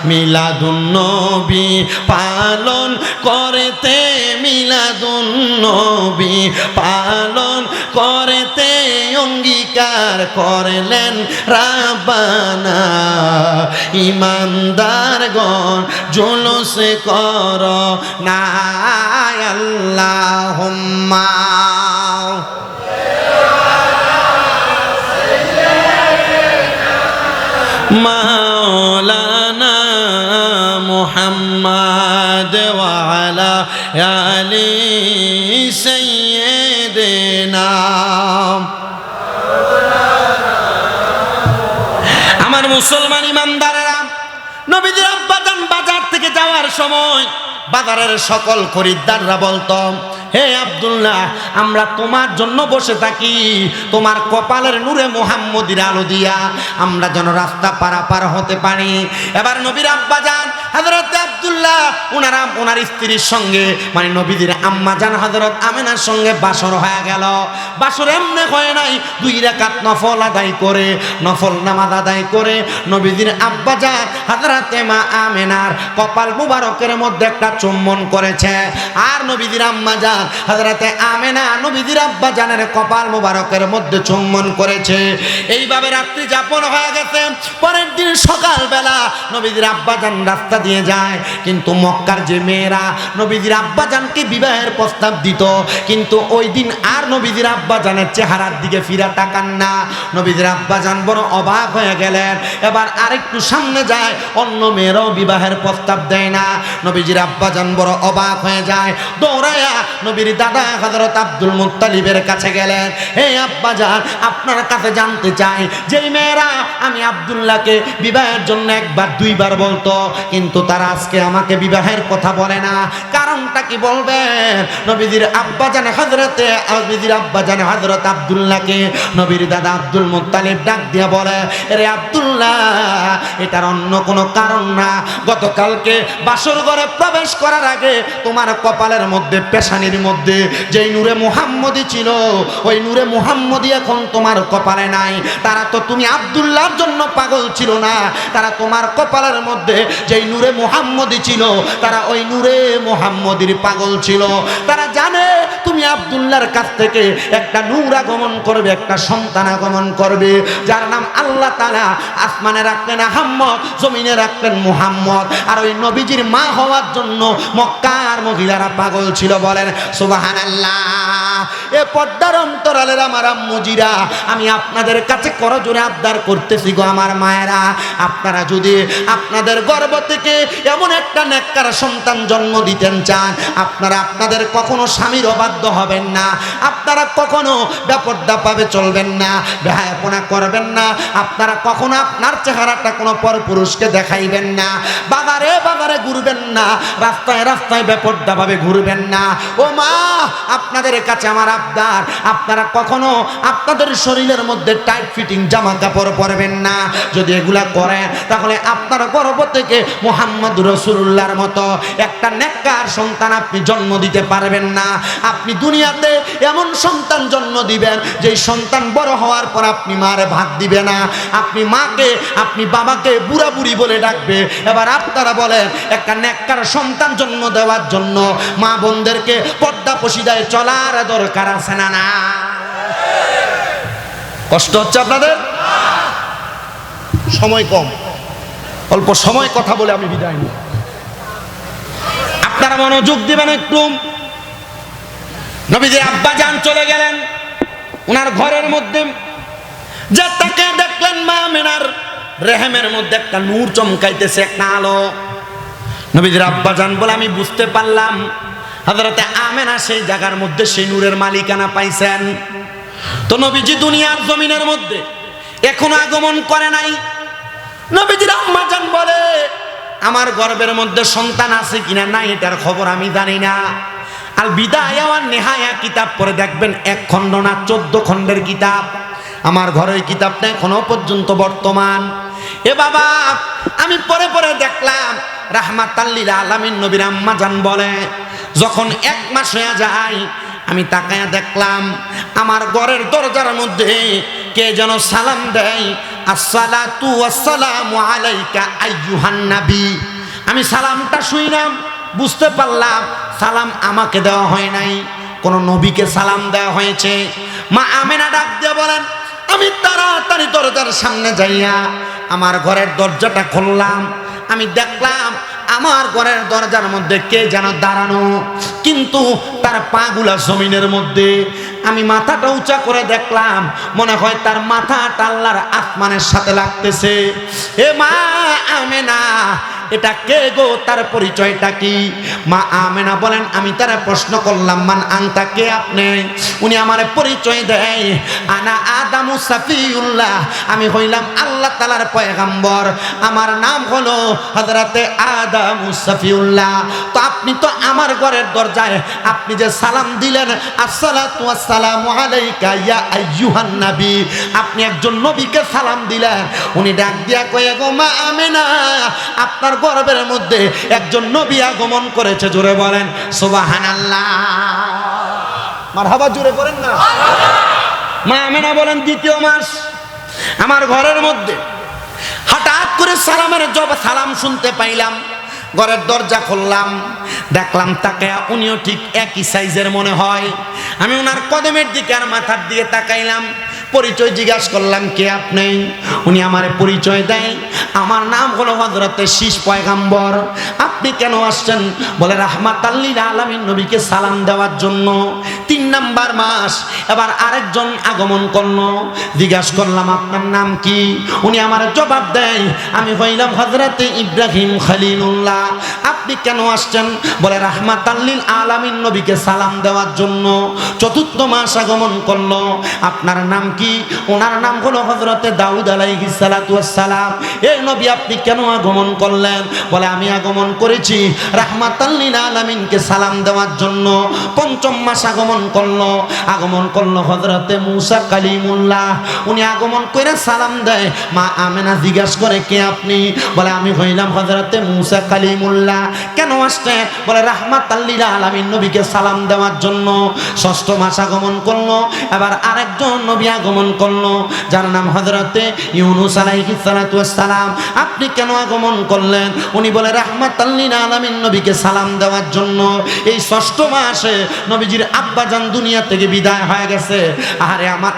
মিলাদুন নবী পালন করতে, মিলাদুন নবী পালন করতে অঙ্গীকার করলেন রাব্বানা, ইমানদারগণ জুলুস কর না আল্লাহুম্মা মাওলানা মুহাম্মদ ওয়া আলা আলি সাইয়্যিদিনা। আমার মুসলমান ইমানদারেরা, নবীজির আব্বাজান বাজার থেকে যাওয়ার সময় বাজারের সকল খরিদ্দাররা বলতো, হে আব্দুল্লাহ, আমরা তোমার জন্য বসে থাকি, তোমার কপালের নূরে মুহাম্মদীর আলো দিয়া আমরা যেন রাস্তা পারাপার হতে পারি। এবার নবীর আব্বাজান হযরত আব্দুল্লাহ ওনার স্ত্রীর সঙ্গে, মানে নবীদের আম্মাজান হযরত আমিনার সঙ্গে বাসর হয়ে গেল। বাসর এমনি হয় নাই, 2 রাকাত নফল আদায় করে, নফল নামাজ আদায় করে নবীদের আব্বাজান হযরত মা আমিনার কপাল মুবারকের মধ্যে একটা চুম্বন করেছে। আর নবীদের আম্মাজান হযরতে আমিনা নবীদের আব্বাজানের কপাল মুবারকের মধ্যে চুম্বন করেছে। এইভাবে রাত্রি যাপন হয়ে গেছে। পরের দিন সকালবেলা নবীদের আব্বাজান রাস্তা দিয়ে যায়, কিন্তু মক্কার যে মেয়েরা নবীদের আব্বাজানকে বিবাহের প্রস্তাব দিত, কিন্তু ওই দিন আর নবীদের আব্বাজানের চেহারার দিকে ফিরা তাকান না। নবীদের আব্বাজান বড় অবাক হয়ে গেলেন। এবার আরেকটু সামনে যায়, অন্য মেয়েরাও বিবাহের প্রস্তাব দেয় না। নবীজির আব্বাজান বড় অবাক হয়ে যায়, দৌড়ায়া নবীর দাদা হযরত আব্দুল মুত্তালিবের কাছে গেলেন। হে আব্বাজান, আপনার কাছে জানতে চাই, যেই মেয়েরা আমি আব্দুল্লাহকে বিবাহের জন্য 1বার 2বার বলতো, কিন্তু তারা আজকে আমাকে বিবাহের কথা বলে না, কারণটা কি বলবেন? নবীজির আব্বাজান হযরত আব্দুল্লাহকে নবীর দাদা আব্দুল মুত্তালিব ডাক দিয়া বলে, রে আব্দুল্লাহ, এটার অন্য কোনো কারণ না, গতকালকে বাসর ঘরে প্রবেশ করার আগে তোমার কপালের মধ্যে, পেশানির মধ্যে যেই নূরে মুহাম্মদী ছিল, ওই নূরে মুহাম্মদী এখন তোমার কপালে নাই। তারা তো তুমি আব্দুল্লাহর জন্য পাগল ছিল না, তারা তোমার কপালের মধ্যে যেই নূরে মুহাম্মদী ছিল, তারা ওই নূরে মুহাম্মদীর পাগল ছিল। তারা জানে তুমি আব্দুল্লাহর কাছ থেকে একটা নূর আগমন করবে, একটা সন্তান আগমন করবে, যার নাম আল্লাহ তাআলা আসমানে রাখলেন আহম্মদ, জমিনে রাখলেন মুহাম্মদ। আর ওই নবীজির মা হওয়ার জন্য মক্কার মহিলারা পাগল ছিল। বলেন সুবহানাল্লাহ। এ পর্দার অন্তরালের আমার আম্মুজিরা, আমি আপনাদের কাছে করজোরে আবদার করতেছি গো আমার মায়েরা, আপনারা যদি আপনাদের গর্ভ থেকে এমন একটা নেককার সন্তান জন্ম দিতেন চান, আপনারা আপনাদের কখনো স্বামীর অবাধ্য হবেন না, আপনারা কখনো বেপর্দা পাবে চলবেন না, বেহায়াপনা করবেন না, আপনারা কখনো আপনার চেহারাটা কোনো পরপুরুষকে দেখাইবেন না, বাজারে বাজারে ঘুরবেন না, রাস্তায় রাস্তায় বেপর্দা ভাবে ঘুরবেন না। ও মা, আপনাদের কাছে আমার আবদার, আপনারা কখনো আপনাদের শরীরের মধ্যে টাইট ফিটিং জামা কাপড় পরবেন না। যদি এগুলা করেন তাহলে আপনার গর্ভ থেকে মুহাম্মদ রাসূলুল্লাহর মতো একটা নেককার সন্তান আপনি জন্ম দিতে পারবেন না। আপনি দুনিয়াতে এমন সন্তান জন্ম দিবেন যেই সন্তান বড় হওয়ার পর আপনি মারে ভাত দিবে না, আপনি মাকে আপনি বাবাকে বুড়া বুড়ি বলে ডাকবে। এবার আপনারা বলেন, একটা নেককার সন্তান জন্ম দেওয়ার জন্য মা বোনদেরকে পর্দা পশিদায় চলার দরকার আছে না? না, কষ্ট হচ্ছে আপনাদের? সময় কম, অল্প সময় কথা বলে আমি বিদায় নিই। আপনারা মনোযোগ দিবেন একটু। নবীজির আব্বা জান চলে গেলেন, ওনার ঘরের মধ্যে যে তাকে দেখলেন মা আমেনার রেহেমের মধ্যে একটা নূর চমকাইতেছে, একটা আলো। নবীজির আব্বা জান বলে, আমি বুঝতে পারলাম হযরতে আমেনা সেই জায়গার মধ্যে সেই নূরের মালিকানা পাইছেন। তো নবীজি দুনিয়ার জমিনের মধ্যে এখনো আগমন করে নাই। নবীজির আম্মা জান বলে, আমার গর্ভের মধ্যে সন্তান আছে কিনা না এটার খবর আমি জানি না। আল বিদায়া ওয়ান নিহায়া কিতাব পড়ে দেখবেন 1 খণ্ড না 14 খণ্ডের কিতাব। আমার ঘরের কিতাবটা এখনো পর্যন্ত বর্তমান। এ বাবা, আমি পরে পরে দেখলাম রাহমাতাল লিল আলামিন নবীর আম্মা জান বলে, যখন 1 মাস হয়ে যায় আমি তাকায়া দেখলাম আমার ঘরের দরজার মধ্যে কে যেন সালাম দেয়, আসসালাতু ওয়াসসালামু আলাইকা আইয়ুহান নবী। আমি সালামটা শুনলাম, বুঝতে পারলাম সালাম আমাকে দেওয়া হয় নাই, কোন নবীকে সালাম দেওয়া হয়েছে। মা আমেনা ডাক দিয়ে বলেন, আমি তাড়াতাড়ি দরজার সামনে যাইয়া আমার ঘরের দরজাটা খুললাম। আমি দেখলাম আমার ঘরের দরজার মধ্যে কে যেন দাঁড়ানো, কিন্তু তার পাগুলা জমিনের মধ্যে। আমি মাথাটা উঁচা করে দেখলাম, মনে হয় তার মাথাটা আল্লাহর আসমানের সাথে লাগতেছে। এ মা আমেনা, এটা কে গো, তার পরিচয়টা কি? মা আমেনা বলেন, আমি তারা প্রশ্ন করলাম, মান আনতা, কে আপনি? উনি আমারে পরিচয় দেয়, আনা আদামু সাফিউল্লাহ, আমি হইলাম আল্লাহ তাআলার পয়গম্বর, আমার নাম হলো হযরতে আদামু সাফিউল্লাহ। তো আপনি তো আমার ঘরের দরজায় আপনি যে সালাম দিলেন, আসসালাতু ওয়াসসালামু আলাইকা ইয়া আইয়ুহান নবী, আপনি একজন নবীকে সালাম দিলেন। উনি ডাক দিয়া কয়ে, গো মা আমেনা, আপনার গর্ভের মধ্যে একজন নবী আগমন করেছে। জোরে বলেন সুবহানাল্লাহ, মারহাবা, জোরে বলেন না। মা আমেনা বলেন, 2য় মাস আমার ঘরের মধ্যে হঠাৎ করে সালামের জবাব, সালাম শুনতে পাইলাম। ঘরের দরজা খুললাম, দেখলাম তাকে উনিও ঠিক একই সাইজের মনে হয়। আমি ওনার কদমের দিকে আর মাথার দিকে তাকাইলাম, পরিচয় জিজ্ঞাসা করলাম, কে আপনি? উনি আমার পরিচয় দেয়, আমার নাম হলো হযরতে শীষ পয়গম্বর। আপনি কেন আসছেন? বলে রাহমাতাল লিল আলামিন নবীকে সালাম দেওয়ার জন্য। 3 নাম্বার মাস এবার আরেকজন আগমন করলো, জিজ্ঞাসা করলাম, আপনার নাম কি? উনি আমার জবাব দেয়, আমি হইলাম হযরতে ইব্রাহিম খলিলুল্লাহ। আপনি কেন আসছেন? বলে রাহমাতাল লিল আলামিন নবীকে সালাম দেওয়ার জন্য। 4র্থ মাস আগমন করলো, আপনার নাম কি? ওনার নাম হলো হযরতে দাউদ আলাইহিস সালাতু ওয়াস সালাম। এই নবী আপনি কেন আগমন করলেন? বলে আমি আগমন করেছি রাহমাতাল লিল আলামিনকে সালাম দেওয়ার জন্য। 5ম মাস আগমন করলো হযরতে মূসা কালিমুল্লাহ। উনি আগমন করে সালাম দেয়, মা আমেনা জিজ্ঞাসা করে, কে আপনি? বলে আমি হইলাম হযরতে মূসা কালিমুল্লাহ। কেন আসছেন? বলে রাহমাতাল লিল আলামিন নবীকে সালাম দেওয়ার জন্য। 6ষ্ঠ মাস আগমন করলো, এবার আরেকজন নবী আগমন করলো, যার নাম হযরতে ইউনূস আলাইহিস সালাতু ওয়াস সালাম। আপনি কেন আগমন করলেন? উনি বলে রাহমাতাল লিল আলামিন নবীকে সালাম দেওয়ার জন্য। এই 6ষ্ঠ মাসে নবীজির আব্বা জান দুনিয়া থেকে বিদায় হয়ে গেছে। আরে আমার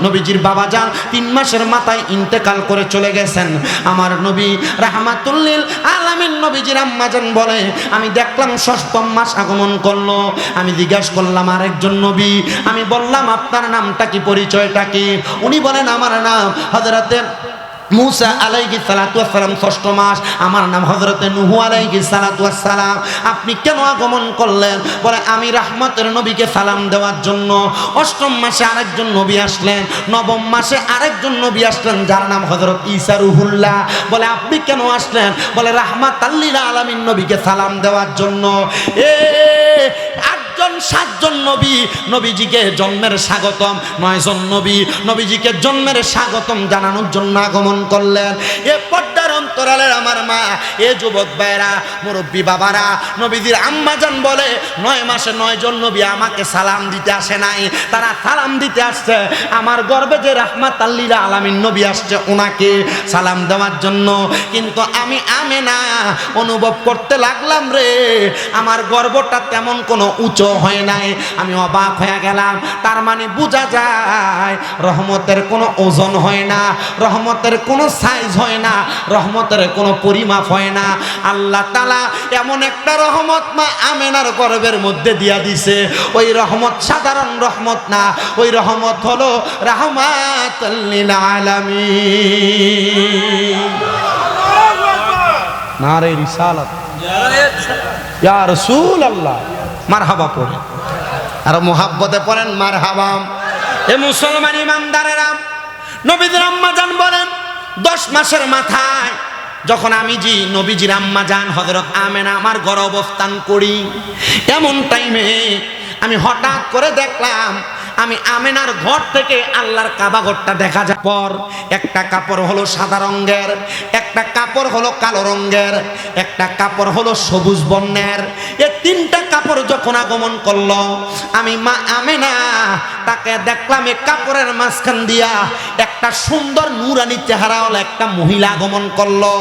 নবীজির বাবা জান 3 মাসের মাথায় ইন্তেকাল করে চলে গেছেন। আমার নবী রাহমাতুল লিল আলামিন নবীজির আম্মা জান বলে, আমি দেখলাম 6ম মাস আগমন করলো। আমি জিজ্ঞাসা করলাম, আরেকজন নবী, আমি বললাম আপনার নামটা কি, পরিচয়টা কি? উনি বলেন, আমার নাম হযরতে মূসা আলাইহিস সালাতু ওয়াস সালাম। 6ষ্ঠ মাস, আমার নাম হযরতে নূহ আলাইহিস সালাতু ওয়াস সালাম। আপনি কেন আগমন করলেন? বলে আমি রাহমতের নবীকে সালাম দেওয়ার জন্য। 8ম মাসে আরেকজন নবী আসলেন, 9ম মাসে আরেকজন নবী আসলেন, যার নাম হযরত ঈসা রুহুল্লাহ। বলে আপনি কেন আসলেন? বলে রাহমাতাল লিল আলামিন নবীকে সালাম দেওয়ার জন্য। 8জন জন 7 জন নবী নবীজিকে জন্মের স্বাগতম, 9 জন নবী নবীজিকে জন্মের স্বাগতম জানানোর জন্য আগমন করলেন। এ পর্দার অন্তরালের আমার মা, এ যুবক ভাইরা, মুরব্বী বাবারা, নবীজির আম্মাজান বলে 9 মাসে 9 জন নবী আমাকে সালাম দিতে আসে নাই, তারা সালাম দিতে আসছে আমার গর্বে যে রাহমাতাল লিল আলামিন নবী আসছে ওনাকে সালাম দেওয়ার জন্য। কিন্তু আমি আমেনা অনুভব করতে লাগলাম রে, আমার গর্বটা তেমন কোনো উঁচু হয় নাই। আমি অবাক হয়ে গেলাম। তার মানে বোঝা যায় রহমতের কোনো ওজন হয় না, রহমতের কোনো সাইজ হয় না, রহমতের কোনো পরিমাপ হয় না। আল্লাহ তাআলা এমন একটা রহমত মা আমেনার গর্বের মধ্যে দিয়া দিছে, ওই রহমত সাধারণ রহমত না, ওই রহমত হলো রাহমাতুল লিল আলামিন। নারে রিসালাত ইয়া রাসূলুল্লাহ, মারহাবা পড়ে আর মুহাব্বতে পড়েন মারহাবা। এ মুসলমান ইমানদারেরা, নবীজির আম্মাজান বলেন 10 মাসের মাথায় যখন আমি নবীজির আম্মাজান হযরত আমেনা আমার ঘরে অবস্থান করি, এমন টাইমে আমি হঠাৎ করে দেখলাম আমি আমেনার ঘর থেকে আল্লাহর কাবা ঘরটা দেখা যায়। পর একটা কাপড় হলো সাদা রঙের, একটা কাপড় হলো কালো রঙের, একটা কাপড় হলো সবুজ বর্ণের। এই 3টা কাপড় যখন আগমন করলো, আমি মা আমেনা তাকে দেখলাম এই কাপড়ের মাঝখান দিয়া একটা সুন্দর নূরানি চেহারাওয়ালা একটা মহিলা আগমন করলো।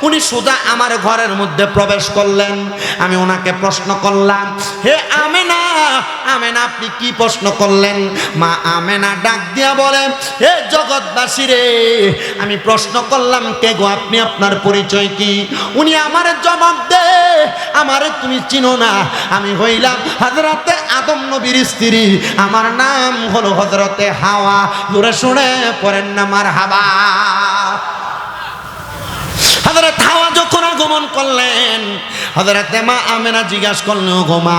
উনি সোজা আমার ঘরের মধ্যে প্রবেশ করলেন। আমি ওনাকে প্রশ্ন করলাম, হে আমেনা, আমেনা আপনি কি প্রশ্ন করলেন? মা আমেনা ডাক দিয়া বলেন, হে জগৎবাসী রে, আমি প্রশ্ন করলাম কে গো আপনি, আপনার পরিচয় কি? উনি আমার জবাব দে, আমারে তুমি চিনো না, আমি হইলাম হযরতে আদম নবীর স্ত্রী, আমার নাম হলো হযরতে হাওয়া। জোরে শুনে পড়েন না মারহাবা। হযরত হাওয়া যখন আগমন করলেন, হযরতে মা আমেনা জিজ্ঞাসা করলেন, গো মা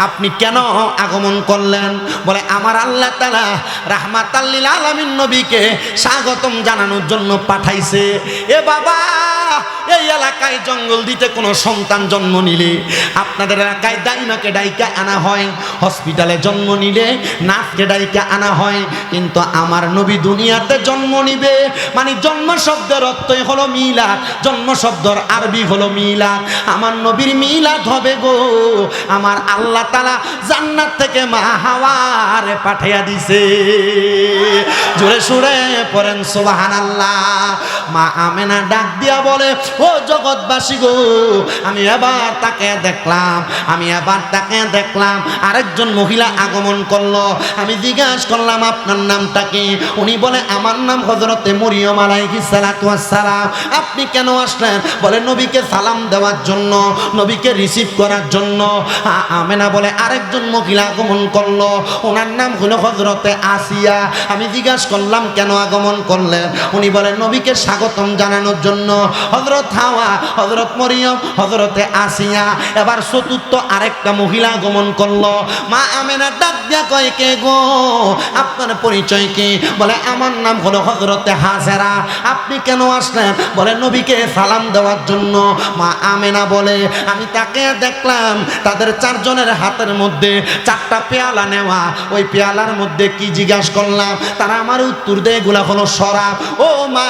আপনি কেন আগমন করলেন? বলে আমার আল্লাহ তাআলা রাহমাতাল লিল আলামিন নবীকে স্বাগতম জানানোর জন্য পাঠাইছে। এ বাবা, এই এলাকায় জঙ্গল দিতে কোনো সন্তান জন্ম নিলে আপনাদের এলাকায় দাইমাকে ডাইকা আনা হয়, হসপিটালে জন্ম নিলে নার্সকে ডাইকা আনা হয়, কিন্তু আমার নবী দুনিয়াতে জন্ম নিবে মানে জন্ম শব্দের অর্থই হলো মিলাদ, জন্ম শব্দের আরবি হলো মিলাদ। আমার নবীর মিলাদ হবে গো, আমার আল্লাহ তাআলা জান্নাত থেকে মা হাওয়ারে পাঠিয়ে দিছে। জোরে সুরে পড়েন সুবহানাল্লাহ। মা আমেনা ডাক দিয়া বলে, ও জগৎবাসী গো, আমি এবার তাকে দেখলাম আরেকজন মহিলা আগমন করলো। আমি জিজ্ঞাসা করলাম আপনার নামটা কি? উনি বলে আমার নাম হযরতে মরিয়ম আলাইহিস সালাতু ওয়াস সালাম। আপনি কেন আসলেন? বলে নবীকে সালাম দেওয়ার জন্য, নবীকে রিসিভ করার জন্য। আমেনা বলে আরেকজন মহিলা আগমন করলো, ওনার নাম হলো হযরতে আসিয়া। আমি জিজ্ঞাসা করলাম কেন আগমন করলেন? উনি বলে নবীকে স্বাগতম জানানোর জন্য। হযরত হাওয়া, হযরত মরিয়ম, হযরতে আসিয়া, এবার চতুর্থ আরেকটা মহিলা আগমন করলো। মা আমেনা ডাক দিয়া কয়, কে গো আপনার পরিচয় কি? বলে আমার নাম হলো হযরতে হাজেরা। আপনি কেন আসলেন? বলে নবীকে সালাম দেওয়ার জন্য। মা আমেনা বলে আমি তাকে দেখলাম তাদের 4 জনের হাতের মধ্যে 4টা পেয়ালা নেওয়া, ওই পেয়ালার মধ্যে কি জিজ্ঞাসা করলাম, তারা আমার উত্তর দেয় এগুলা হলো শরাব। ও মা,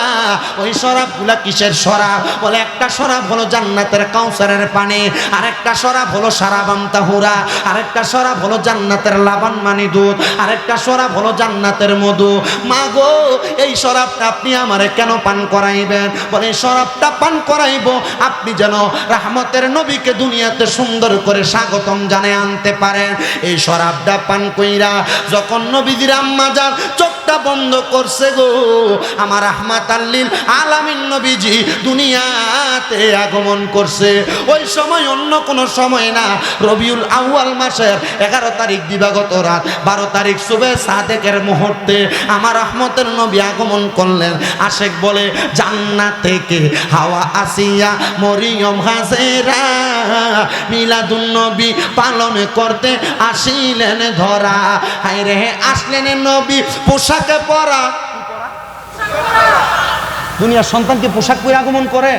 ওই শরাবগুলা কিসের শরাব? বলে একটা শরাব হলো জান্নাতের কাউসারের পানি, আরেকটা শরাব হলো শারাবান তাহুরা, আরেকটা শরাব হলো জান্নাতের লাবান মানে দুধ, আরেকটা শরাব হলো জান্নাতের মধু। মা গো, এই শরাবটা আপনি আমারে কেন পান করাইবেন? বলে শরাবটা পান করাইব আপনি যেন রাহমতের নবীকে দুনিয়াতে সুন্দর করে স্বাগতম জানায় আনতে পারেন। এই শরাবটা পান কইরা যখন নবীজির আম্মাজান চোখটা বন্ধ করছে গো, আমার রাহমাতাল লিল আলামিন নবীজি দুনিয়াতে আগমন করছে। ওই সময় অন্য কোনো সময় না, রবিউল আউয়াল মাসের 11 তারিখ দিবাগত রাত, 12 তারিখ সুবে সাদেকের মুহূর্তে আমার রহমতের নবী আগমন করলেন। আশেক বলে জান্নাত থেকে হাওয়া আসিয়া মরিয়ম হাজেরা মিলাদুন নবী পালন করতে আসিলেন ধরা। হায়রে আসলেন নবী পোশাকে পরা। দুনিয়ার সন্তানকে পোশাক পরে আগমন করে?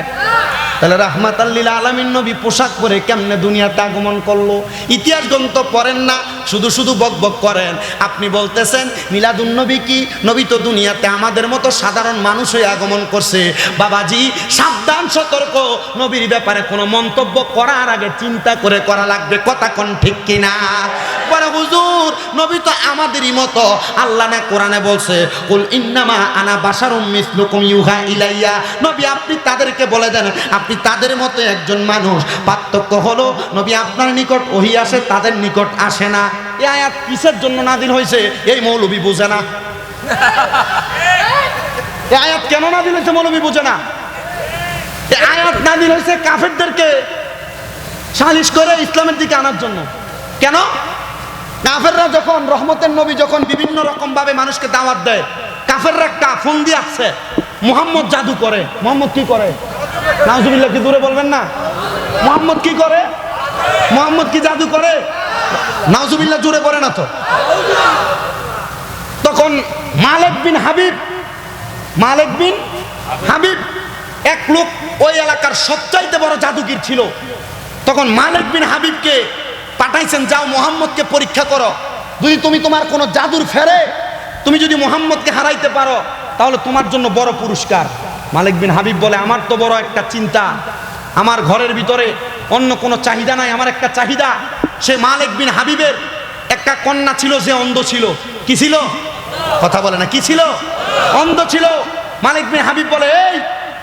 তাহলে রাহমাতাল লিল আলামিন নবী পোশাক পরে কেমনে দুনিয়াতে আগমন করলো? ইতিহাস গ্রন্থ পড়েন না, শুধু শুধু বক বক করেন। আপনি বলতেছেন মিলাদুন নবী কি? নবী তো দুনিয়াতে আমাদের মতো সাধারণ মানুষ হয়ে আগমন করছে। বাবাজি সাবধান, সতর্ক, নবীর ব্যাপারে কোনো মন্তব্য করার আগে চিন্তা করে করা লাগবে। কথা কোন ঠিক কিনা? বলে হুজুর নবী তো আমাদেরই মতো, আল্লাহ না কোরআনে বলছে কুল ইন্নামা আনা বাশারুম মিসলুকুম ইউহা ইলাইয়া। নবী আপনি তাদেরকে বলে দেন আপনি তাদের মতো একজন মানুষ, পার্থক্য হলো নবী আপনার নিকট ওহী আসে, তাদের নিকট আসে না। এই আয়াত কিসের জন্য নাযিল হয়েছে এই মৌলবী বুঝে না। এই আয়াত কেন নাযিল হয়েছে মৌলবী বুঝে না। এই আয়াত নাযিল হয়েছে কাফেরদেরকে সালিশ করে ইসলামের দিকে আনার জন্য। কেন? কাফেররা যখন রহমতের নবী যখন বিভিন্ন রকম ভাবে মানুষকে দাওয়াত দেয়, কাফেররা একটা ফোন দিয়ে আসছে মুহাম্মদ জাদু করে। মুহাম্মদ কি করে? নাউজুবিল্লাহ, কি দূরে বলবেন না? মুহাম্মদ কি করে? মুহাম্মদ কি জাদু করে? নাউজুবিল্লাহ, জোরে পড়ে না তো। তখন মালিক বিন হাবিব এক লোক ওই এলাকার সবচাইতে বড় জাদুগির ছিল। তখন মালিক বিন হাবিবকে পাঠাইছেন, যাও মুহাম্মদকে পরীক্ষা করো, যদি তুমি তোমার কোনো জাদুর ফেরে তুমি যদি মুহাম্মদকে হারাইতে পারো তাহলে তোমার জন্য বড় পুরস্কার। মালিক বিন হাবিব বলে আমার তো বড় একটা চিন্তা, আমার ঘরের ভিতরে অন্য কোনো চাহিদা নাই, আমার একটা চাহিদা। সে মালিক বিন হাবিবের একটা কন্যা ছিল যে অন্ধ ছিল। কি ছিল? কথা বলে না, কি ছিল? অন্ধ ছিল। মালিক বিন হাবিব বলে এই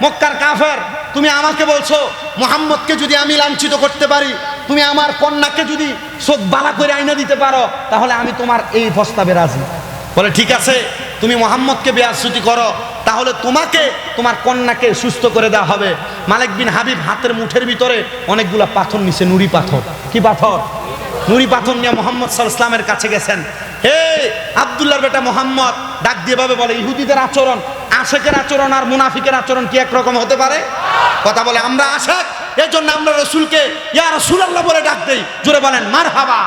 মক্কার কাফের, তুমি আমাকে বলছো মুহাম্মদকে যদি আমি লাঞ্ছিত করতে পারি, তুমি আমার কন্যাকে যদি চোখ বালা করে আইনা দিতে পারো তাহলে আমি তোমার এই প্রস্তাবে রাজি। বলে ঠিক আছে, তুমি মুহাম্মদকে বেয়াসুতি করো, তাহলে তোমাকে তোমার কন্যাকে সুস্থ করে দেওয়া হবে। মালিক বিন হাবিব হাতের মুঠের ভিতরে অনেকগুলা পাথর নিছে, নুড়ি পাথর। কি পাথর? নুড়ি পাথর নিয়ে মুহাম্মদ সাল্লাল্লাহু আলাইহি ওয়াসাল্লামের কাছে গেছেন। হে আব্দুল্লাহর বেটা মুহাম্মদ, ডাক দিয়ে ভাবে বলে ইহুদিদের আচরণ, আশেকের আচরণ আর মুনাফিকের আচরণ কি একরকম হতে পারে? কথা বলে আমরা আশেক, এই জন্য আমরা রসুলকে ইয়া রাসূলুল্লাহ বলে ডাক দেই। জোরে বলেন মারহাবা।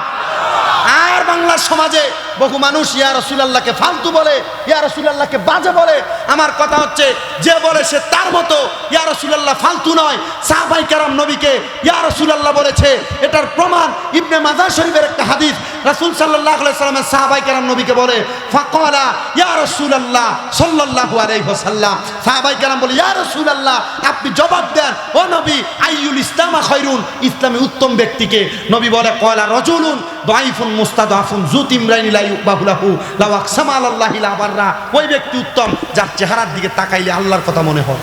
আর বাংলার সমাজে বহু মানুষ ইয়া রাসূলুল্লাহকে ফালতু বলে, ইয়া রাসূলুল্লাহকে বাজে বলে। আমার কথা হচ্ছে যে বলে সে তার মতো, ইয়া রাসূলুল্লাহ ফালতু নয়। সাহাবায়ে কেরাম নবীকে ইয়া রাসূলুল্লাহ বলেছে, এটার প্রমাণ ইবনে মাজাহ শরীফের একটা হাদিস। রাসূল সাল্লাল্লাহু আলাইহি ওয়াসাল্লাম সাহাবায়ে কেরাম নবীকে বলে ফাকালা ইয়া রাসূলুল্লাহ সাল্লাল্লাহু আলাইহি ওয়াসাল্লাম, সাহাবায়ে কেরাম বলে ইয়া রাসূলুল্লাহ আপনি জবাব দেন ও নবী, আইয়ুল ইসলামা খায়রুন, ইসলামে উত্তম ব্যক্তিকে? নবী বলে কয়লা রাজুলুন দাইফুন মুস্তাদাফুন যু তিমরাইন লা ইউবাহু লাহু লা আকসামা আলাল্লাহি লা বাররা, ওই ব্যক্তি উত্তম যার চেহারার দিকে তাকাইলে আল্লাহর কথা মনে হয়।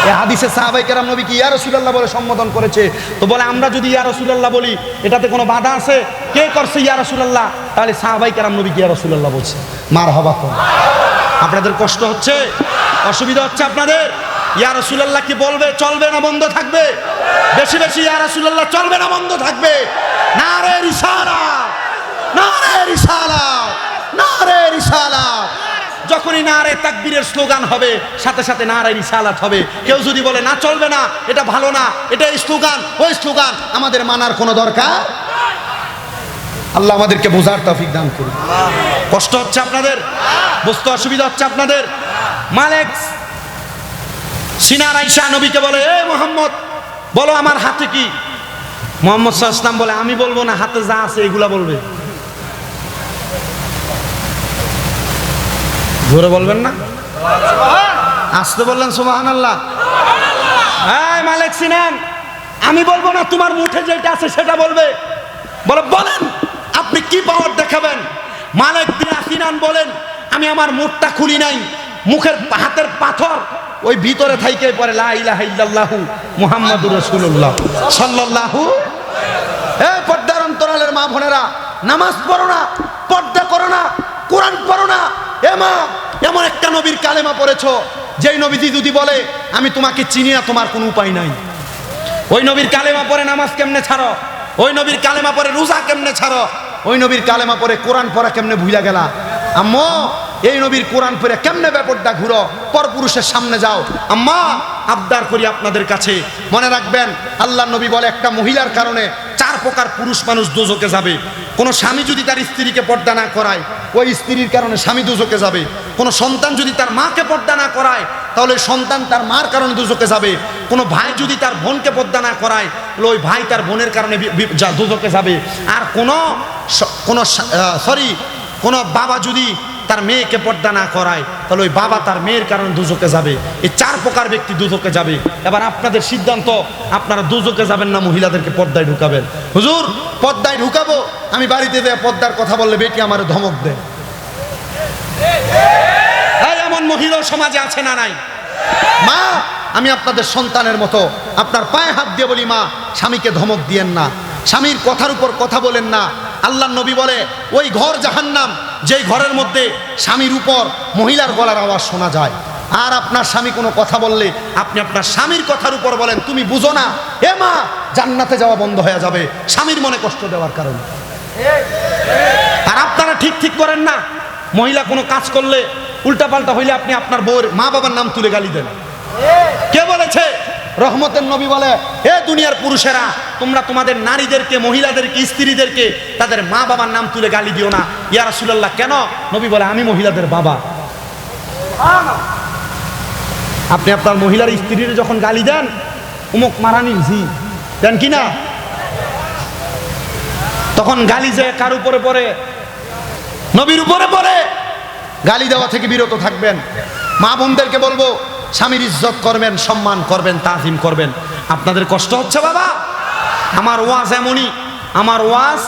এই হাদিসে সাহাবায়ে কেরাম নবীকে ইয়া রাসূলুল্লাহ বলে সম্বোধন করেছে। তো বলে আমরা যদি ইয়া রাসূলুল্লাহ বলি এটাতে কোনো বাধা আছে? কে করছে ইয়া রাসূলুল্লাহ? তাহলে সাহাবায়ে কেরাম নবীকে ইয়া রাসূলুল্লাহ বলছে। মারহাবা। আপনাদের কষ্ট হচ্ছে, অসুবিধা হচ্ছে আপনাদের? ইয়া রাসূলুল্লাহ কি বলবে চলবে না বন্ধ থাকবে? বেশি বেশি ইয়া রাসূলুল্লাহ চলবে না বন্ধ থাকবে? নারে রিসালাত, নারে রিসালাত, নারে রিসালাত। যখনই নারে তাকবীরের স্লোগান হবে সাথে সাথে নারে রিসালাত হবে। কেউ যদি বলে না চলবে না, এটা ভালো না, এটা স্লোগান, ওই স্লোগান, আমাদের মানার কোনো দরকার? আল্লাহ আমাদেরকে বোঝার তৌফিক দান করুন। কষ্ট হচ্ছে আপনাদের, বুঝতে অসুবিধা হচ্ছে আপনাদের? মালিক সিনার আয়েশা নবীকে বলে এ মুহাম্মদ বলো আমার হাতে কি? মুহাম্মদ সাল্লাল্লাহু আলাইহি ওয়াসাল্লাম বলে আমি বলবো না, হাতে যা আছে এগুলা বলবে। জোরে বলবেন না? আসতে বললেন সুবহানাল্লাহ। এই মালিক সিনান, আমি বলবো না, তোমার মুঠে যেটা আছে সেটা বলবে। বলে বলেন আপনি কি পাওয়ার দেখাবেন? মালিক বিন সিনান বলেন আমি আমার মুখটা খুলি নাই, মুখের হাতের পাথর ওই ভিতরে থাইকে পরে লা ইলাহা ইল্লাল্লাহু মুহাম্মাদুর রাসূলুল্লাহ সাল্লাল্লাহু। এই পর্দার অন্তরালের মা বোনেরা, নামাজ পড়ো না, পর্দা করো না, কোরআন পড়ো না। এ মা, এমন একটা নবীর কালেমা পড়েছো যেই নবীজি যদি বলে আমি তোমাকে চিনি না, তোমার কোনো উপায় নাই। ওই নবীর কালেমা পড়ে নামাজ কেমনে ছাড়ো? ওই নবীর কালেমা পড়ে রোজা কেমনে ছাড়ো? ওই নবীর কালেমা পড়ে কোরআন পড়া কেমনে ভুইলা গেলা? আম্মা এই নবীর কোরআন পড়ে কেমনে ব্যাপারটা ঘুরো, পরপুরুষের সামনে যাও। আম্মা আবদার করি আপনাদের কাছে, মনে রাখবেন আল্লাহ নবী বলে একটা মহিলার কারণে 4 প্রকার পুরুষ মানুষ দোজখে যাবে। কোনো স্বামী যদি তার স্ত্রীকে পর্দা না করায় ওই স্ত্রীর কারণে স্বামী দোজখে যাবে। কোনো সন্তান যদি তার মাকে পর্দা না করায় তাহলে সন্তান তার মার কারণে দোজখে যাবে। কোনো ভাই যদি তার বোনকে পর্দা না করায় তাহলে ওই ভাই তার বোনের কারণে দোজখে যাবে। আর কোনো কোনো বাবা যদি তার মেয়েকে পর্দা না করায়, তাহলে ওই বাবা তার মেয়ের কারণে দুজকে যাবে। এই 4 প্রকার ব্যক্তি দুজকে যাবে। এবার আপনাদের সিদ্ধান্ত, আপনারা দুজকে যাবেন না মহিলাদেরকে পর্দায় ঢুকাবেন। হুজুর পর্দায় ঢুকাবো, আমি বাড়িতে দেয় পর্দার কথা বললে বেটি আমার ধমক দেয়। এমন মহিলা সমাজে আছে না নাই? মা, আমি আপনাদের সন্তানের মতো আপনার পায়ে হাত দিয়ে বলি, মা স্বামীকে ধমক দিয়েন না, স্বামীর কথার উপর কথা বলেন না। আল্লাহর নবী বলে ওই ঘর জাহান্নাম যেই ঘরের মধ্যে স্বামীর উপর মহিলার গলার আওয়াজ শোনা যায়। আর আপনার স্বামী কোনো কথা বললে আপনি আপনার স্বামীর কথার উপর বলেন তুমি বুঝো না, এ মা, জান্নাতে যাওয়া বন্ধ হয়ে যাবে স্বামীর মনে কষ্ট দেওয়ার কারণে। আর আপনারা ঠিক করেন না, মহিলা কোনো কাজ করলে উল্টাপাল্টা হইলে আপনি আপনার বউর মা বাবার নাম তুলে গালি দেন। কে বলেছে? রহমতের নবী বলে, হে দুনিয়ার পুরুষেরা, তোমরা তোমাদের নারীদেরকে, মহিলাদেরকে, স্ত্রীদেরকে তাদের মা বাবার নাম তুলে গালি দিও না। ইয়া রাসূলুল্লাহ, কেন? নবী বলে, আমি মহিলাদের বাবা। আপনি আপনার মহিলার স্ত্রীর যখন গালি দেন, উমুক মারানি জি দেন কিনা, তখন গালি যে কার উপরে পড়ে? নবীর উপরে পড়ে। গালি দেওয়া থেকে বিরত থাকবেন। মা বোনদেরকে বলবো, স্বামীর ইজ্জত করবেন, সম্মান করবেন, তাজিম করবেন। আপনাদের কষ্ট হচ্ছে বাবা, আমার ওয়াজ এমনই, আমার ওয়াজ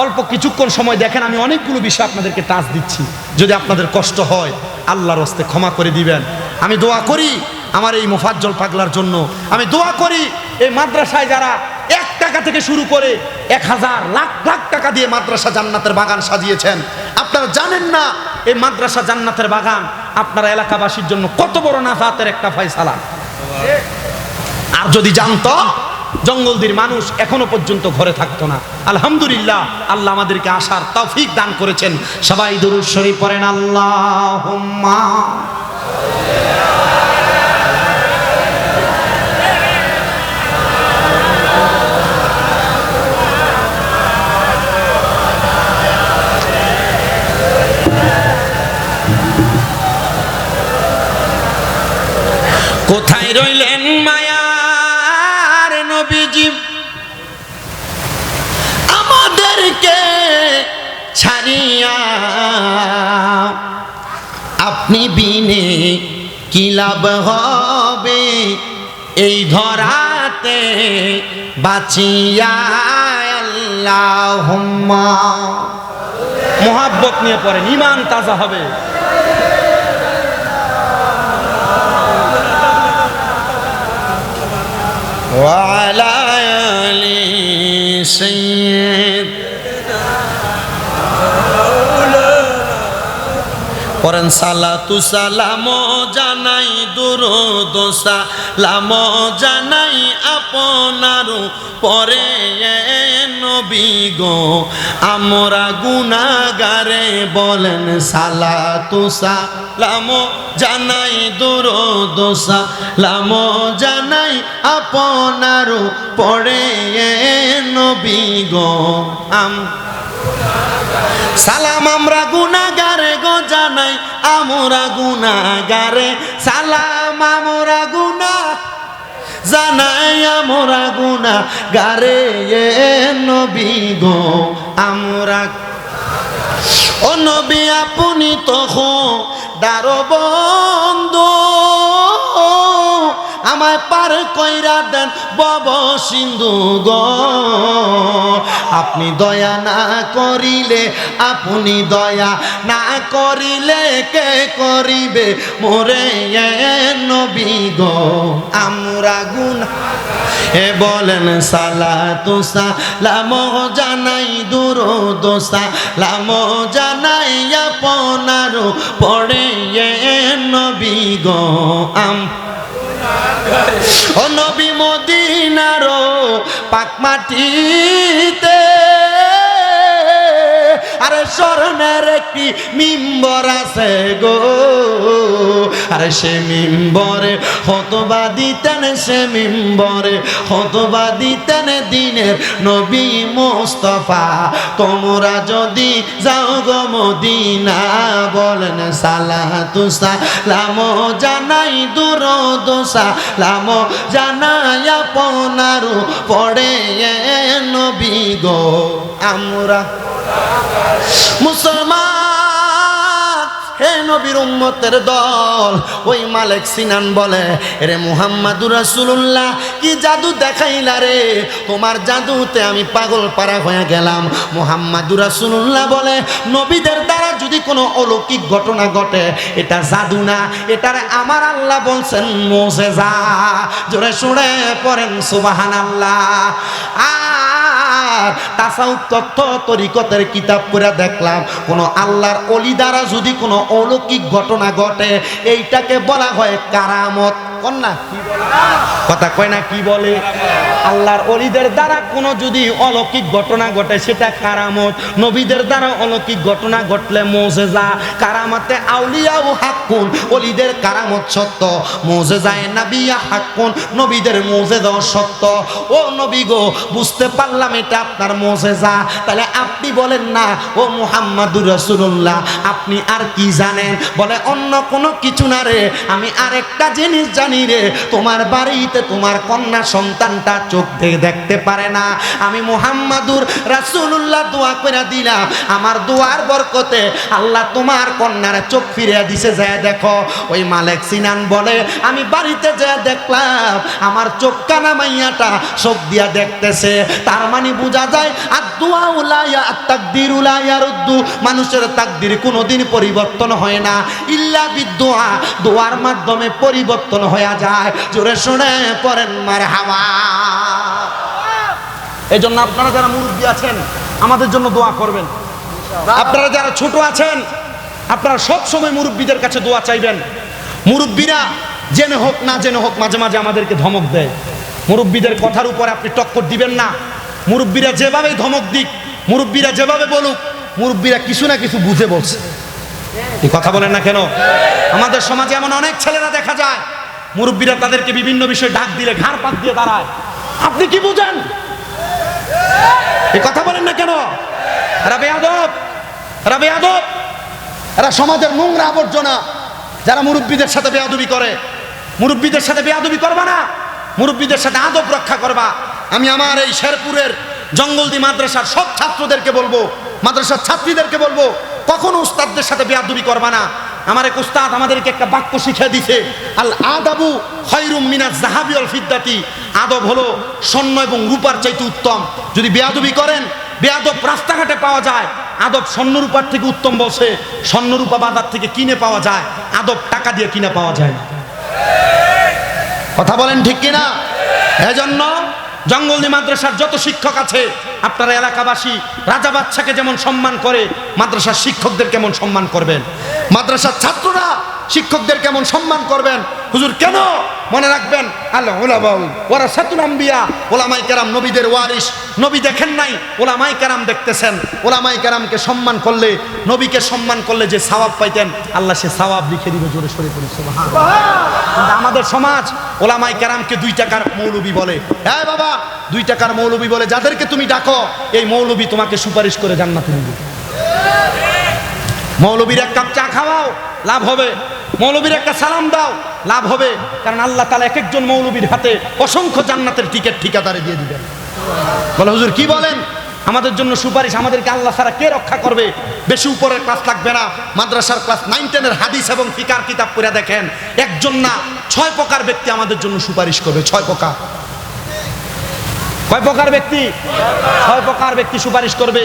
অল্প কিছুক্ষণ সময় দেখেন, আমি অনেকগুলো বিষয় আপনাদেরকে টাচ দিচ্ছি। যদি আপনাদের কষ্ট হয় আল্লাহর হস্তে ক্ষমা করে দিবেন। আমি দোয়া করি আমার এই মুফাজ্জল পাগলার জন্য, আমি দোয়া করি এই মাদ্রাসায় যারা 1 টাকা থেকে শুরু করে 1000 লাখ লাখ টাকা দিয়ে মাদ্রাসা জান্নাতের বাগান সাজিয়েছেন, আপনারা জানেন না এই মাদ্রাসা জান্নাতের বাগান আপনারা এলাকাবাসীর জন্য কত বড় নাজাতের একটা ফয়সালা। আর যদি জানতো, জঙ্গলদির মানুষ এখনো পর্যন্ত ঘরে থাকতো না। আলহামদুলিল্লাহ, আল্লাহ আমাদেরকে আসার তৌফিক দান করেছেন। সবাই দুরূদ শরীফ পড়েন, আল্লাহুম্মা। কোথায় রইলেন মায়ার নবীজি, আমাদেরকে ছাড়িয়া? আপনি বিনে কি লাভ হবে এই ধরাতে বাঁচিয়া? আল্লাহুম্মা। মোহাব্বত নিয়ে পড়েন, ঈমান তাজা হবে। وعلى آل سيدنا পড়েন, সালাতু সালাম জানাই, দুরূদ সালাম জানাই আপনার পরে নবী গো, আমরা গুনাহগারে বলেন সালাতু সালাম জানাই, দুরূদ সালাম জানাই আপনার পরে নবী গো। সালাম আমরা গুনাহগারে গো জানাই, আমরা গুনাহগারে, সালাম আমরা গুনাহ জানাই, আমরা গুনাহগারে নবী গো, আমরা। ও নবী আপনি তো খোদার বন্ধু, আমায় পার কইরা দেন বব সিন্ধু গো। আপনি দয়া না করিলে, আপনি দয়া না করিলে কে করিবে মোরে নবী গো, আমরা গুনাহ। এ বলেন সালাতু সালাম জানাই, দুরূদ সালাম জানাই আপনার পড়ে নবী গো। ও নবী মদিনার পাক মাটিতে, আরে স্বর্ণের একটি মিম্বর আছে গো, আরে সে মিম্বরে খুতবা দিতেন, সে মিম্বরে খুতবা দিতেন দিনের নবী মুস্তাফা। তোমরা যদি যাও গো মদিনা, বলেন সালাতু সালাম জানাই, দুরূদ সালাম জানাই আপনার পড়ে নবী গো, আমরা। মুসলমান, হে নবীর উম্মতের দল, ওই মালিক সিনান বলে, রে মুহাম্মাদুর রাসূলুল্লাহ, কি জাদু দেখাইলা রে, তোমার জাদুতে আমি পাগল পারা হয়ে গেলাম। মুহাম্মাদুর রাসূলুল্লাহ বলে, নবীদের দ্বারা যদি কোনো অলৌকিক ঘটনা ঘটে, এটা জাদু না, এটারে আমার আল্লাহ বলছেন মুজিজা। জোরে শুনে পড়েন সুবহানাল্লাহ। তাসাউফ তত্ত্ব তরিকতের কিতাব পড়ে দেখলাম, কোন আল্লাহর ওলি দ্বারা যদি কোনো অলৌকিক ঘটনা ঘটে, এইটাকে বলা হয় কারামত। কন্যা কথা কয় না, কি বলে? আল্লাহর ওলিদের দ্বারা কোনো যদি অলৌকিক ঘটনা ঘটে সেটা কারামত, নবীদের দ্বারা অলৌকিক ঘটনা ঘটলে মুজিজা। কারামতে আউলিয়াও হাক্কুন, ওলিদের কারামত সত্য, মুজিজায়ে নবিয়া হাক্কুন, নবীদের মুজিজাও সত্য। ও নবী গো, বুঝতে পারলাম এটা আপনার মুজিজা, তাহলে আপনি বলেন না ও মুহাম্মাদুর রাসূলুল্লাহ, আপনি আর কি জানেন? বলে, অন্য কোনো কিছু না রে, আমি আরেকটা জিনিস জানি রে, তোমার বাড়িতে তোমার কন্যা সন্তানটা চোখ দিয়ে দেখতে পারে না, আমি মুহাম্মাদুর রাসূলুল্লাহ দোয়া করে দিলাম, আমার দোয়ার বরকতে আল্লাহ তোমার কন্যার চোখ ফিরিয়ে দিছে, যায় দেখো। ওই মালিক সিনান বলে, আমি বাড়িতে যেয়ে দেখলাম আমার চোখ কানা মাইয়াটা চোখ দিয়া দেখতেছে। তার মানে বোঝা যায় আদ-দুআ উলাইয়া আত-তাকদির উলাইয়া রুদ্দু, মানুষের তাকদির কোনোদিন পরিবর্তন হয় না, ইল্লা বিদ-দুআ, দোয়ার মাধ্যমে পরিবর্তন হয়ে যায়। জোরে শুনে পড়েন মারহাবা। এই জন্য আপনারা যারা মুরব্বী আছেন আমাদের জন্য দোয়া করবেন, আপনারা যারা ছোট আছেন আপনারা সব সময় মুরব্বীদের কাছে দোয়া চাইবেন। মুরব্বীরা জেনে হোক না জেনে হোক মাঝে মাঝে আমাদেরকে ধমক দেয়, মুরব্বীদের কথার উপর আপনি টক্কর দিবেন না। মুরব্বীরা যেভাবেই ধমক দিক, মুরব্বীরা যেভাবে বলুক, মুরব্বীরা কিছু না কিছু বুঝে বলছে। এই কথা বলেন না কেন? আমাদের সমাজে এমন অনেক ছেলেরা দেখা যায়, মুরব্বীরা তাদেরকে বিভিন্ন বিষয়ে ডাক দিলে ঘাড় পাক দিয়ে দাঁড়ায়। আপনি কি বুঝেন? এই কথা বলেন না কেন? এরা বেয়াদব, এরা বেয়াদব, এরা সমাজের নোংরা আবর্জনা। যারা মুরব্বীদের সাথে বেয়াদবি করে, মুরব্বীদের সাথে বেয়াদবি করবা না, মুরব্বীদের সাথে আদব রক্ষা করবা। আমি আমার এই শেরপুরের জঙ্গলদি মাদ্রাসার সব ছাত্রদেরকে বলবো, মাদ্রাসার ছাত্রীদেরকে বলবো, কখনো উস্তাদদের সাথে বেয়াদবি করবা না। আমার এক উস্তাদ আমাদেরকে একটা বাক্য শিখিয়ে দিছে, আল আদাবু খায়রুম মিনাজ যাহাবি ওয়াল ফিদ্দাতি, আদব হলো স্বর্ণ এবং রূপার চাইতে উত্তম। যদি বেয়াদবি করেন, বেয়াদব রাস্তাঘাটে পাওয়া যায়, আদব স্বর্ণ রূপার থেকে উত্তম বলছে। স্বর্ণ রূপা বাজার থেকে কিনে পাওয়া যায়, আদব টাকা দিয়ে কিনে পাওয়া যায় না। কথা বলেন ঠিক কিনা? এজন্য জঙ্গলদি মাদ্রাসার যত শিক্ষক আছে, আপনারা এলাকাবাসী রাজা বাদশাকে যেমন সম্মান করে, মাদ্রাসার শিক্ষকদের কেমন সম্মান করবেন, মাদ্রাসার ছাত্ররা শিক্ষকদের কেমন সম্মান করবেন। হুজুর কেন? মনে রাখবেন, আল্লাহ উলামা ওয়ারাসাতুল আম্বিয়া, ওলামায়ে কেরাম নবীদের ওয়ারিস। নবী দেখেন নাই, ওলামায়ে কেরাম দেখতেছেন। ওলামায়ে কেরামকে সম্মান করলে, নবীকে সম্মান করলে যে সওয়াব পাইতেন, আল্লাহ সে সওয়াব লিখে দিবে। জোরে সরে পড়ি সুবহানাল্লাহ। কিন্তু আমাদের সমাজ ওলামায়ে কেরামকে 2 টাকার মৌলবি বলে। হ্যাঁ বাবা, 2 টাকার মৌলবি বলে, যাদেরকে তুমি ডাকো এই মৌলবি তোমাকে সুপারিশ করে জান্নাতে নিবে। মৌলবীর এক কাপ চা খাওয়াও, লাভ হবে। মৌলবীর একটা সালাম দাও, লাভ হবে। কারণ আল্লাহ তাআলা এক একজন মৌলবীর হাতে অসংখ্য জান্নাতের টিকিট ঠিকাদারে দিয়ে দিবেন। বলে, হুজুর কি বলেন? আমাদের জন্য সুপারিশ, আমাদেরকে আল্লাহ ছাড়া কে রক্ষা করবে? বেশি উপরের ক্লাস লাগবে না, মাদ্রাসার ক্লাস 9-10 হাদিস এবং ফিকার কিতাব পড়ে দেখেন, একজন না 6 প্রকার ব্যক্তি আমাদের জন্য সুপারিশ করবে। 6 প্রকার। কয় প্রকার ব্যক্তি? 6 প্রকার ব্যক্তি সুপারিশ করবে।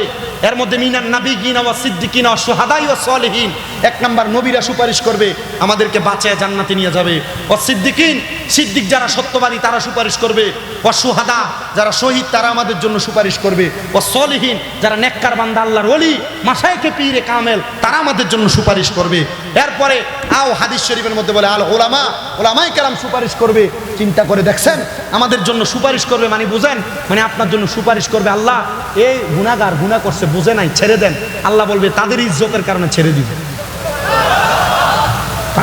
এর মধ্যে মিনান নাবিয়িনা ওয়াস সিদ্দিকিনা ওয়াস শুহাদাই ওয়াস সালিহিন, 1 নাম্বার নবীরা সুপারিশ করবে, আমাদেরকে বাঁচায় জান্নাতে নিয়ে যাবে। ওয়াস সিদ্দিকিন, সিদ্দিক যারা সত্যবাদী তারা সুপারিশ করবে। ওয়াস শুহাদা, যারা শহীদ তারা আমাদের জন্য সুপারিশ করবে। ওয়াস সালিহিন, যারা নেককার বান্দা আল্লাহর ওলি মাশায়েখে পীরে কামেল তারা আমাদের জন্য সুপারিশ করবে। এরপরে আও হাদিস শরীফের মধ্যে বলে আল উলামা, ওলামায়ে কেরাম সুপারিশ করবে। চিন্তা করে দেখছেন, আমাদের জন্য সুপারিশ করবে মানে বুঝেন, মানে আপনার জন্য সুপারিশ করবে। আল্লাহ এই গুনাহগার গুনাহ করছে, বুঝে নাই, ছেড়ে দেন। আল্লাহ বলবে তাদের ইজ্জতের কারণে ছেড়ে দিবে।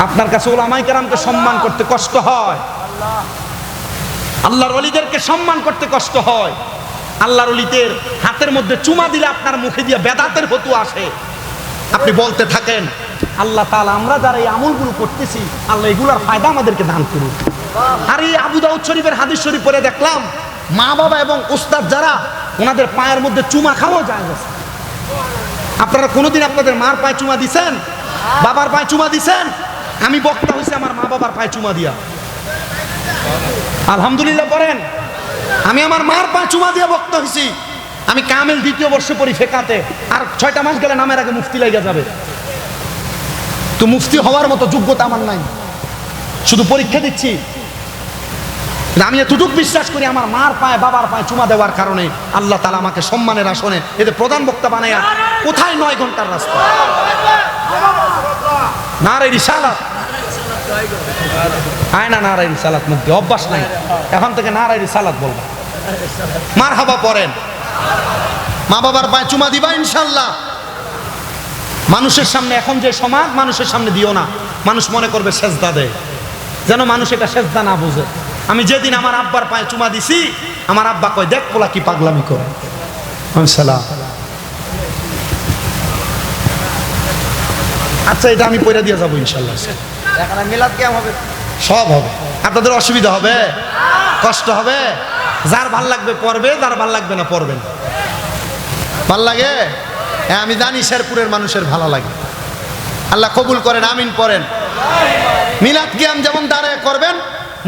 আপনার কাছে ওলামায়ে কেরামকে সম্মান করতে কষ্ট হয়, আল্লাহর ওলিদেরকে সম্মান করতে কষ্ট হয়। আল্লাহর ওলিদের হাতের মধ্যে চুমা দিলে আপনার মুখে দিয়ে বেদাতের ফতোয়া আসে। আপনি বলতে থাকেন, আল্লাহ তাআলা আমরা যারা এই আমলগুলো করতেছি, আল্লাহ এগুলোর ফায়দা আমাদেরকে দান করুন। আর এই আবু দাউদ শরীফের হাদিস শরীফ পড়ে দেখলাম, মা বাবা এবং উস্তাদ যারা, ওনাদের পায়ের মধ্যে চুমা খাওয়া যায় না। আপনারা কোনোদিন আপনাদের মার পায়ে চুমা দিছেন, বাবার পায়ে চুমা দিছেন? আমি বক্তা হয়েছি আমার মা বাবার পায়ে চুমা দিয়া, আলহামদুলিল্লাহ পড়েন। আমি আমার মার পায়ে চুমা দিয়া বক্তা হয়েছি। আমি কামেল 2য় বর্ষে পড়ি ফেকাতে, আর 6টা মাস গেলে নামের আগে মুফতি লাগিয়া যাবে। তো মুফতি হওয়ার মতো যোগ্যতা আমার নাই, শুধু পরীক্ষা দিচ্ছি। আমি এতটুকু বিশ্বাস করি আমার মার পায়ে বাবার পায়ে চুমা দেওয়ার কারণে আল্লাহ তাআলা আমাকে সম্মানের আসনে এতে প্রধান বক্তা বানাইয়া কোথায় 9 ঘন্টার রাস্তা। নারে রিসালাত, আয় না নারে রিসালাত, মধ্যে অভ্যাস নাই, এখন থেকে নারে রিসালাত বলবো। মারহাবা পড়েন। মা বাবার পায়ে চুমা দিবা ইনশাআল্লাহ। মানুষের সামনে এখন যে সমাজ, মানুষের সামনে দিও না, মানুষ মনে করবে সেজদা দেয়, যেন মানুষ এটা সেজদা না বুঝে। আমি যেদিন আমার আব্বার পায়ে চুমা দিছি, আমার আব্বা কয় দেখ পোলা কি পাগলামি করে। আচ্ছা এটা আমি পয়রা দিয়ে যাবো ইনশাল্লাহ। এখানে মিলাদ কেমন হবে? সব হবে। আপনাদের অসুবিধা হবে, কষ্ট হবে? যার ভাল লাগবে পড়বে, যার ভাল লাগবে না পড়বেন। ভাল লাগে? হ্যাঁ আমি জানি শেরপুরের মানুষের ভালো লাগে। আল্লাহ কবুল করেন, আমিন পড়েন। মিলাদ কিয়াম যেমন দাঁড়ায় করবেন,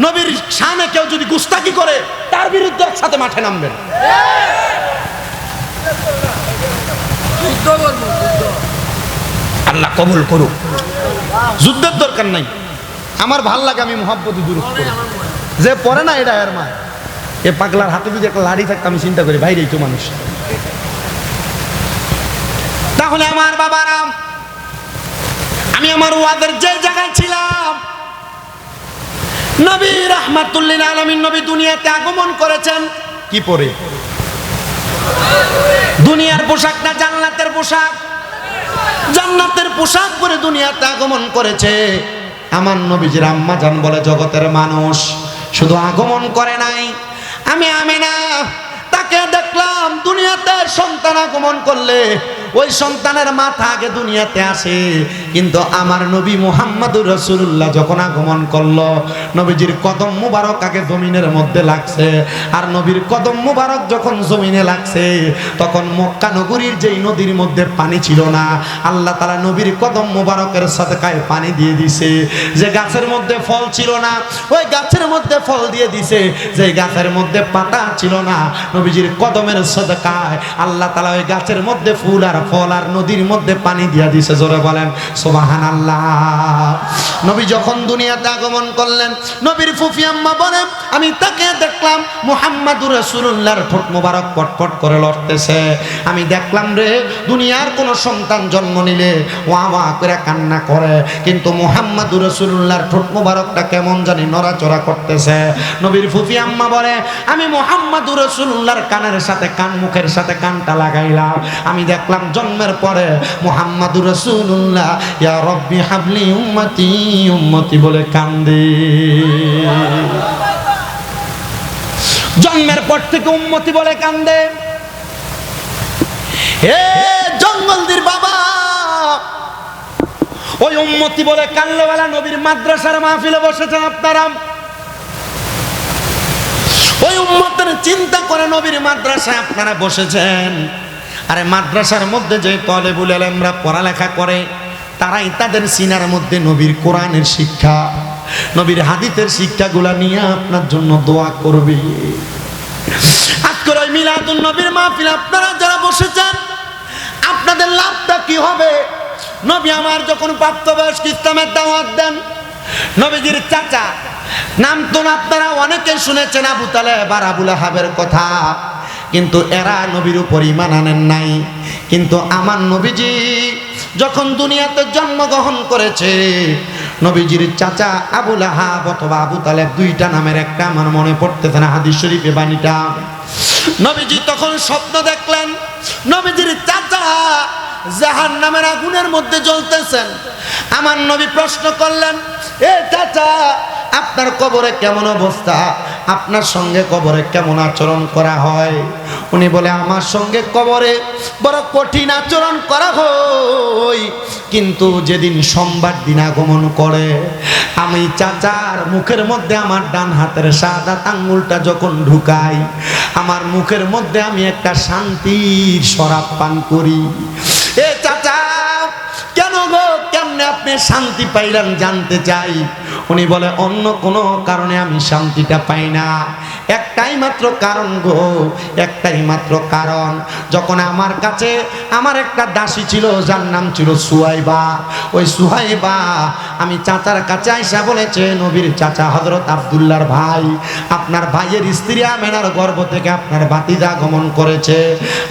নবীর শানে কেউ যদি গুস্তাকি করে তার বিরুদ্ধে একসাথে মাঠে নামবেন। আল্লাহ কবুল করুক। যুদ্ধের দরকার নাই, আমার ভাল লাগে, আমি মুহাব্বত দূর করি। যে পড়ে না এটা এর মা, এ পাগলার হাতে যদি একটা লাড়ি থাকতো আমি চিন্তা করি বাইরেই তো মানুষ। তাহলে আমার বাবারা, আমি আমার ওয়াদের যে জায়গায় ছিলাম, নবী রাহমাতুল লিল আলামিন নবী দুনিয়াতে আগমন করেছেন কি পরে? দুনিয়ার পোশাক না জান্নাতের পোশাক? জান্নাতের পোশাক পরে দুনিয়াতে আগমন করেছে। আমার নবীজির আম্মা জান বলে জগতের মানুষ শুধু আগমন করে নাই, আমি আমিনা তাকে দেখলাম দুনিয়াতে সন্তান আগমন করলে ওই সন্তানের মাথা আগে দুনিয়াতে আসে। কিন্তু আমার নবী মুহাম্মদুর রাসূলুল্লাহ যখন আগমন করলো, নবীজির কদম মুবারক আগে জমিনের মধ্যে লাগছে। আর নবীর কদম মুবারক যখন জমিনে লাগছে, তখন মক্কা নগরীর যেই নদীর মধ্যে পানি ছিল না, আল্লাহ তাআলা নবীর কদম মুবারকের সাদকায় পানি দিয়ে দিছে। যে গাছের মধ্যে ফল ছিল না, ওই গাছের মধ্যে ফল দিয়ে দিছে। যে গাছের মধ্যে পাতা ছিল না, নবীজির কদমের সাদকায় আল্লাহ তাআলা ওই গাছের মধ্যে ফুল আর ফল আর নদীর মধ্যে পানি দিয়া দিছে। জোরে বলেন সুবহানাল্লাহ। নবী যখন দুনিয়াতে আগমন করলেন, নবীর ফুফি আম্মা বলেন আমি তাকে দেখলাম মুহাম্মাদুর রাসূলুল্লাহর ঠোঁট মোবারক পটপট করে লড়তেছে। আমি দেখলাম রে দুনিয়ার কোন সন্তান জন্ম নিলে ওয়া ওয়া করে কান্না করে, কিন্তু মুহাম্মাদুর রাসূলুল্লাহর ঠোঁট মোবারকটা কেমন জানি নড়াচড়া করতেছে। নবীর ফুফি আম্মা বলে আমি মুহাম্মাদুর রাসূলুল্লাহর কানের সাথে কান, মুখের সাথে কানটা লাগাইলাম। আমি দেখলাম জন্মের পরে মুহাম্মাদুর রাসূলুল্লাহ ইয়া রব্বি হাবলি উম্মতি উম্মতি বলে কান্দে। জন্মের পর থেকে উম্মতি বলে কান্দে। হে জঙ্গলদির বাবা, ওই উম্মতি বলে কান্নওয়ালা নবীর মাদ্রাসার মাহফিলে বসেছেন আপনারা। ওই উম্মতের চিন্তা করে নবীর মাদ্রাসায় আপনারা বসেছেন। আরে মাদ্রাসার মধ্যে যে তলেবুল আলেমরা পড়ালেখা করে, তারাই তাদের সিনার মধ্যে নবীর কোরআনের শিক্ষা, নবীর হাদিসের শিক্ষাগুলা নিয়ে আপনার জন্য দোয়া করবে। আজকের ওই মিলাদুন নবীর মাহফিল আপনারা যারা বসেছেন, আপনাদের লাভটা কি হবে? নবী আমার যখন প্রাপ্তবয়স্ক ইসলামের দাওয়াত দেন, নবীজির চাচা নাম তো আপনারা অনেকে শুনেছেন আবু তালেব আর আবু লাহাবের কথা, কিন্তু এরা নবীর উপর ঈমান আনেন নাই। কিন্তু আমার নবীজি যখন দুনিয়াতে জন্মগ্রহণ করেছে, নবীজির চাচা আবু লাহাব অথবা আবু তালেব, দুইটা নামের একটা আমার মনে পড়তেছে না হাদিস শরীফে বাণীটা। নবীজি তখন স্বপ্ন দেখলেন নবীজির চাচা জাহান্নামের আগুনের মধ্যে জ্বলতেছেন। আমার নবী প্রশ্ন করলেন, এ চাচা আপনার কবরে কেমন অবস্থা, আপনার সঙ্গে কবরে কেমন আচরণ করা হয়? উনি বলে আমার সঙ্গে কবরে বড় কঠিন আচরণ করা হয়, কিন্তু যেদিন সোমবার দিন আগমন করে, আমি চাচার মুখের মধ্যে আমার ডান হাতের শাহাদাত আঙ্গুলটা যখন ঢুকাই, আমার মুখের মধ্যে আমি একটা শান্তির শরাব পান করি। এ চাচা, কেন গো, কেমনে আপনি শান্তি পাইলেন জানতে চাই। উনি বলে, অন্য কোনো কারণে আমি শান্তিটা পাই না, একটাই মাত্র কারণ গো, একটাই মাত্র কারণ। যখন আমার কাছে আমার একটা দাসী ছিল, যার নাম ছিল সুহাইবা, ওই সুহাইবা আমি চাচার কাছে আইসা বলেছে, নবীর চাচা হযরত আব্দুল্লাহর ভাই, আপনার ভাইয়ের স্ত্রী আমেনার গর্ভ থেকে আপনার ভাতিজা আগমন করেছে,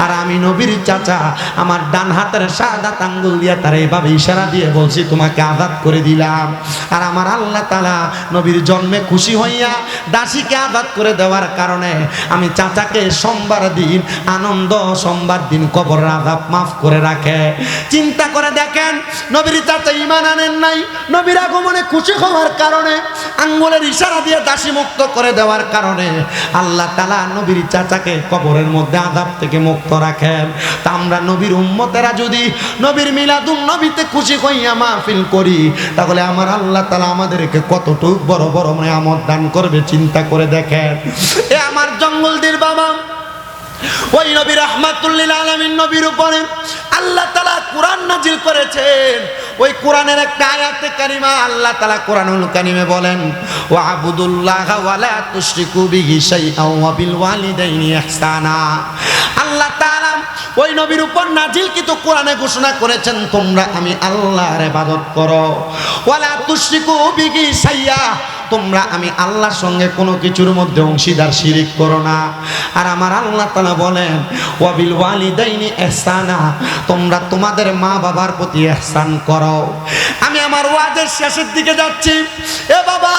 আর আমি নবীর চাচা আমার ডান হাতের শাহাদাত আঙ্গুল দিয়ে তার এইভাবে ইশারা দিয়ে বলছি, তোমাকে আযাদ করে দিলাম। আর আমার আল্লাহ তাআলা নবীর জন্মে খুশি হইয়া দাসীকে আযাদ করে দেওয়ার কারণে আমি চাচাকে সোমবার দিন আনন্দ, সোমবার দিন কবরের আযাব মাফ করে রাখে। চিন্তা করে দেখেন, নবীর চাচা ঈমান আনেন নাই, নবীর আগমনে খুশি হওয়ার কারণে আঙ্গুলের ইশারা দিয়ে দাসী মুক্ত করে দেওয়ার কারণে আল্লাহ তাআলা নবীর চাচাকে কবরের মধ্যে আযাব থেকে মুক্ত রাখেন। তা আমরা নবীর উম্মতেরা যদি নবীর মিলাদুন নবীতে খুশি হইয়া মাহফিল করি, তাহলে আমার আল্লাহ তাআলা আমাদেরকে কতটুক বড় বড় নিয়ামত দান করবে চিন্তা করে দেখেন। এ আমার জঙ্গলদের বাবা, ওই নবী রাহমাতুল লিল আলামিন নবীর উপরে আল্লাহ তাআলা কোরআন নাজিল করেছেন। ওই কোরআনের একটা আয়াতে কারিমা আল্লাহ তাআলা কোরআনুল কারিমে বলেন, ওয়া আবুদুল্লাহা ওয়া লা তুশরিকু বিহি শাইআন ওয়া বিল ওয়ালিদাইনি ইহসানা। আল্লাহ তাআলা ওই নবীর উপর নাজিলকৃত কোরআনে ঘোষণা করেছেন, তোমরা আমি আল্লাহর ইবাদত করো, ওয়া লা তুশরিকু বিহি শাইআ, তোমরা আমি আল্লাহর সঙ্গে কোনো কিছুর মধ্যে অংশীদার শিরিক করো না। আর আমার আল্লাহ তাআলা বলেন, ওয়া বিল ওয়ালিদাইনি ইহসানা, তোমরা তোমাদের মা বাবার প্রতি ইহসান করো। আমি আমার ওয়াজের শেষের দিকে যাচ্ছি। এ বাবা,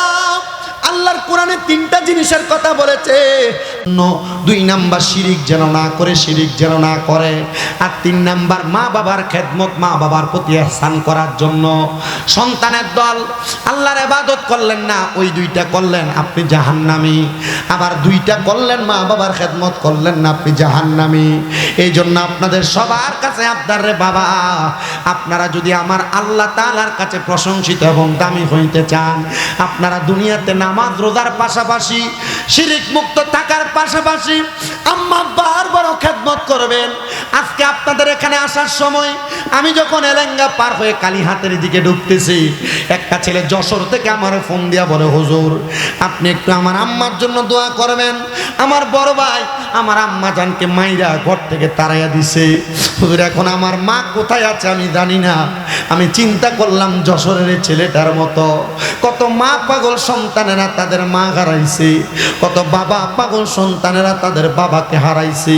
আল্লাহর কোরআনে তিনটা জিনিসের কথা বলেছে। 2 নাম্বার শিরিক যেন না করে, শিরিক যেন না করে। আর 3 নাম্বার মা বাবার খেদমত, মা বাবার প্রতি ইহসান করার জন্য। সন্তানের দল আল্লাহর ইবাদত করলেন না, ওই 2টা করলেন, আপনি জাহান্নামী। আবার 2টা করলেন, মা বাবার খেদমত করলেন না, আপনি জাহান্নামী। এই জন্য আপনাদের সবার কাছে আপনার রে বাবা, আপনারা যদি আমার আল্লাহ তাআলার কাছে প্রশংসিত এবং দামি হইতে চান, আপনারা দুনিয়াতে নামাজ রোজার পাশাপাশি, শিরিক মুক্ত থাকার পাশাপাশি আম্মা আব্বার বড় খেদমত করবেন। আজকে আপনাদের এখানে আসার সময় আমি যখন এলেঙ্গা পার হয়ে কালীহাতের দিকে ঢুকতেছি, একটা ছেলে যশোর থেকে আমার ফোন দিয়া বলে, হুজুর আপনি একটু আমার আম্মার জন্য দোয়া করবেন। আমার বড় ভাই আমার আম্মা জানকে মাইরা ঘর থেকে তাড়াইয়া দিছে। হুজুর এখন আমার মা কোথায় আছে আমি জানি না। আমি চিন্তা করলাম, যশোরের ছেলেটার মতো কত মা পাগল সন্তানেরা তাদের মা হারাইছে, কত বাবা পাগল সন্তানেরা তাদের বাবাকে হারাইছে।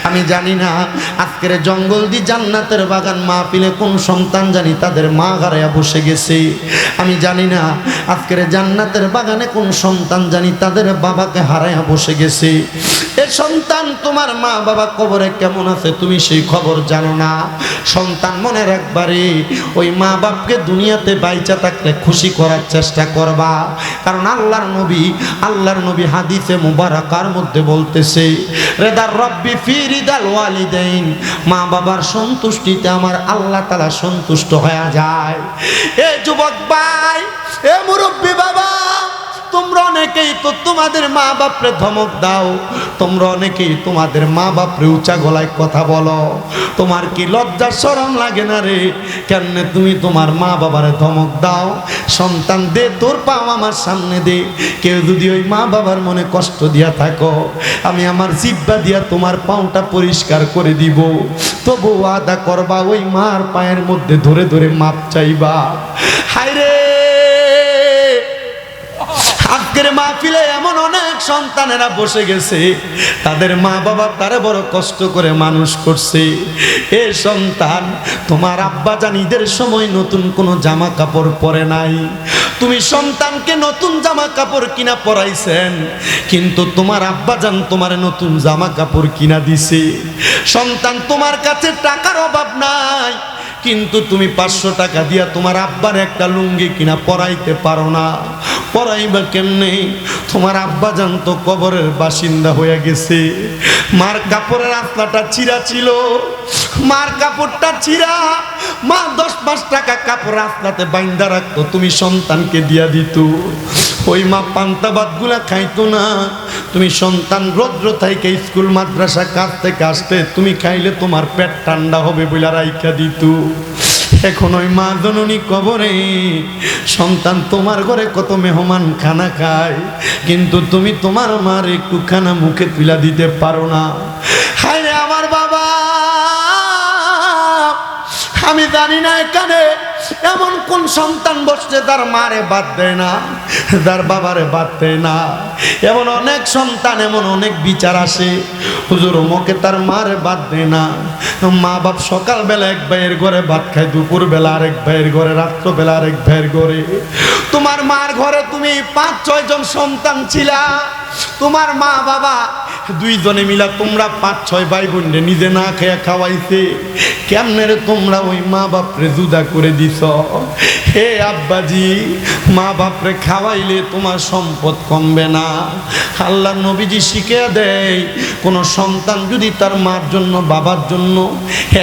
আমি জানি না আজকের জঙ্গলদি জান্নাতের বাগান মাহফিলে কোন সন্তান জানি তাদের মা হারাইয়া বসে গেছে। আমি জানি না আজকের জান্নাতের বাগানে কোন সন্তান জানি তাদের বাবাকে হারাইয়া বসে গেছে। এ সন্তান, তোমার মা বাবা কবরে কেমন আছে তুমি সেই খবর জানো না। সন্তান মনে রাখবারে, ওই মা বাপকে দুনিয়াতে বাইচা থাকলে খুশি করার চেষ্টা করবা। কারণ আল্লাহর নবী হাদিসে মুবারাকার মধ্যে বলতেছে, রেদার রব্বি ফি রিদাল ওয়ালিদাইন, মা বাবার সন্তুষ্টিতে আমার আল্লাহ তাআলা সন্তুষ্ট হয়ে যায়। এ যুবক ভাই, এ মুরব্বী বাবা, তোমরা অনেকেই তো তোমাদের মা বাপরে ধমক দাও, তোমরা অনেকেই তোমাদের মা বাপরে উঁচা গলায় কথা বলো। তোমার কি লজ্জা শরম লাগে না রে? কেন তুমি তোমার মা বাবারে ধমক দাও? সন্তান দে তোর পাও আমার সামনে দে। কেউ যদি ওই মা বাবার মনে কষ্ট দিয়া থাকো, আমি আমার জিহ্বা দিয়া তোমার পাওটা পরিষ্কার করে দিব। তবু ওয়াদা করবা, ওই মার পায়ের মধ্যে ধরে ধরে মাপ চাইবা। হায় রে, আজকের মাহফিলে এমন অনেক সন্তানেরা বসে গেছে, তাদের মা বাবা তারা বড় কষ্ট করে মানুষ করছে। এ সন্তান, তোমার আব্বা জান ঈদের সময় নতুন কোনো জামা কাপড় পরে নাই। তুমি সন্তানকে নতুন জামা কাপড় কিনা পরাইছেন, কিন্তু তোমার আব্বা জান তোমার নতুন জামা কাপড় কিনা দিছে। সন্তান, তোমার কাছে টাকার অভাব নাই, কিন্তু তুমি 500 টাকা দিয়া তোমার আব্বার একটা লুঙ্গি কিনা পরাইতে পারো না। পরাইবা কেমনে? তোমার আব্বা জান তো কবরের বাসিন্দা হয়ে গেছে। মার কাপড়ের আসলাটা চিরা ছিল, মার কাপড়টা চিরা, মা 10-5 টাকা কাপড় আসলাতে বাইন্দা রাখতো, তুমি সন্তানকে দিয়া দিত। ওই মা পান্তা ভাতগুলা খাইতো না। তুমি সন্তান রৌদ্র থেকে স্কুল মাদ্রাসা কাজ থেকে আসতে তুমি খাইলে তোমার পেট ঠান্ডা হবে বলে রাইখা দিত। এখন ওই মা জননী কবরে, সন্তান তোমার ঘরে কত মেহমান খানা খায়, কিন্তু তুমি তোমার মার একটু খানা মুখে তুলা দিতে পারো না। হায় রে আমার বাবা, আমি জানি না এখানে এমন কোন সন্তান বসছে তার মারে বাদ দেয় না, তার বাবারে বাদ দেয় না। এমন অনেক সন্তান, এমন অনেক বিচার আসে, হুজুর মুখে তার মারে বাদ দেয় না। মা বাপ সকালবেলা এক ভাইয়ের ঘরে ভাত খায়, দুপুর বেলা আরেক ভাইয়ের ঘরে, রাত্রবেলা আরেক ভাইয়ের ঘরে। তোমার মার ঘরে তুমি 5-6 জন সন্তান ছিলা, তোমার মা বাবা দুইজনে মিলা তোমরা 5-6 ভাই বোনরে নিজে না খেয়ে খাওয়াইছে। কেমনে রে তোমরা ওই মা বাপরে জুদা করে দিছ? হে আব্বাজি, মা বাপরে খাওয়াইলে তোমার সম্পদ কমবে না। আল্লাহ নবীজি শিখিয়ে দেয়, কোন সন্তান যদি তার মার জন্য বাবার জন্য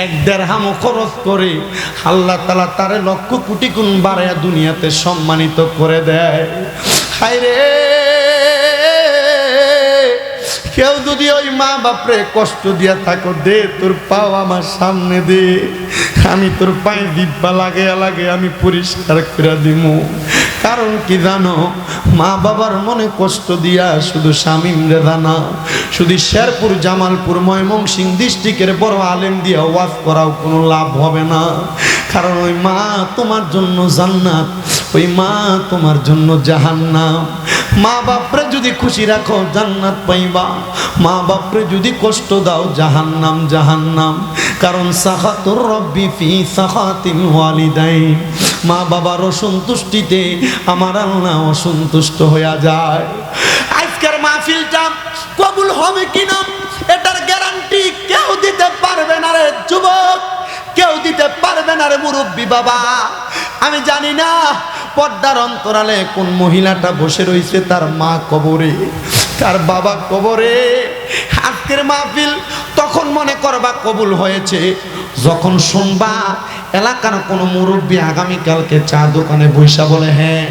1 দিরহাম খরচ করে, আল্লাহ তাআলা তারে লক্ষ কোটি গুণ বাড়ায়া দুনিয়াতে সম্মানিত করে দেয়। হায় রে, কেউ যদি ওই মা বাপরে কষ্ট দিয়া থাকো, দে তোর পাও আমার সামনে দে, আমি তোর পায়ে দিব্যা লাগে লাগে আমি পরিষ্কার করে দিমু। কারণ কি জানো, মা বাবার মনে কষ্ট দিয়া শুধু শামীম রেদা না, শুধু শেরপুর, জামালপুর, ময়মনসিংহ ডিস্ট্রিক্টের বড় আলেম দিয়া ওয়াজ করাও কোনো লাভ হবে না। কারণ ওই মা তোমার জন্য জান্নাত, ওই মা তোমার জন্য জাহান্নাম। মা বাপরে যদি খুশি রাখো জান্নাত পাইবা, মা বাপরে যদি কষ্ট দাও জাহান্নাম জাহান্নাম। কারণ সাখাতুর রব্বি ফি সাখাতিল ওয়ালিদাইন, মা বাবার অসন্তুষ্টিতে আমার আল্লাহ অসন্তুষ্ট হয়ে যায়। আজকের মাহফিলটা কবুল হবে কিনা এটার গ্যারান্টি কেউ দিতে পারবে না রে যুবক, কেউ দিতে পারবে না রে মুরব্বী বাবা। আমি জানি না পর্দার অন্তরালে কোন মহিলাটা বসে রয়েছে, তার মা কবরে, তার বাবা কবরে। আজকের মাহফিল তখন মনে করবা কবুল হয়েছে যখন শুনবা এলাকার কোনো মুরব্বী আগামীকালকে চা দোকানে বৈশা বলে, হ্যাঁ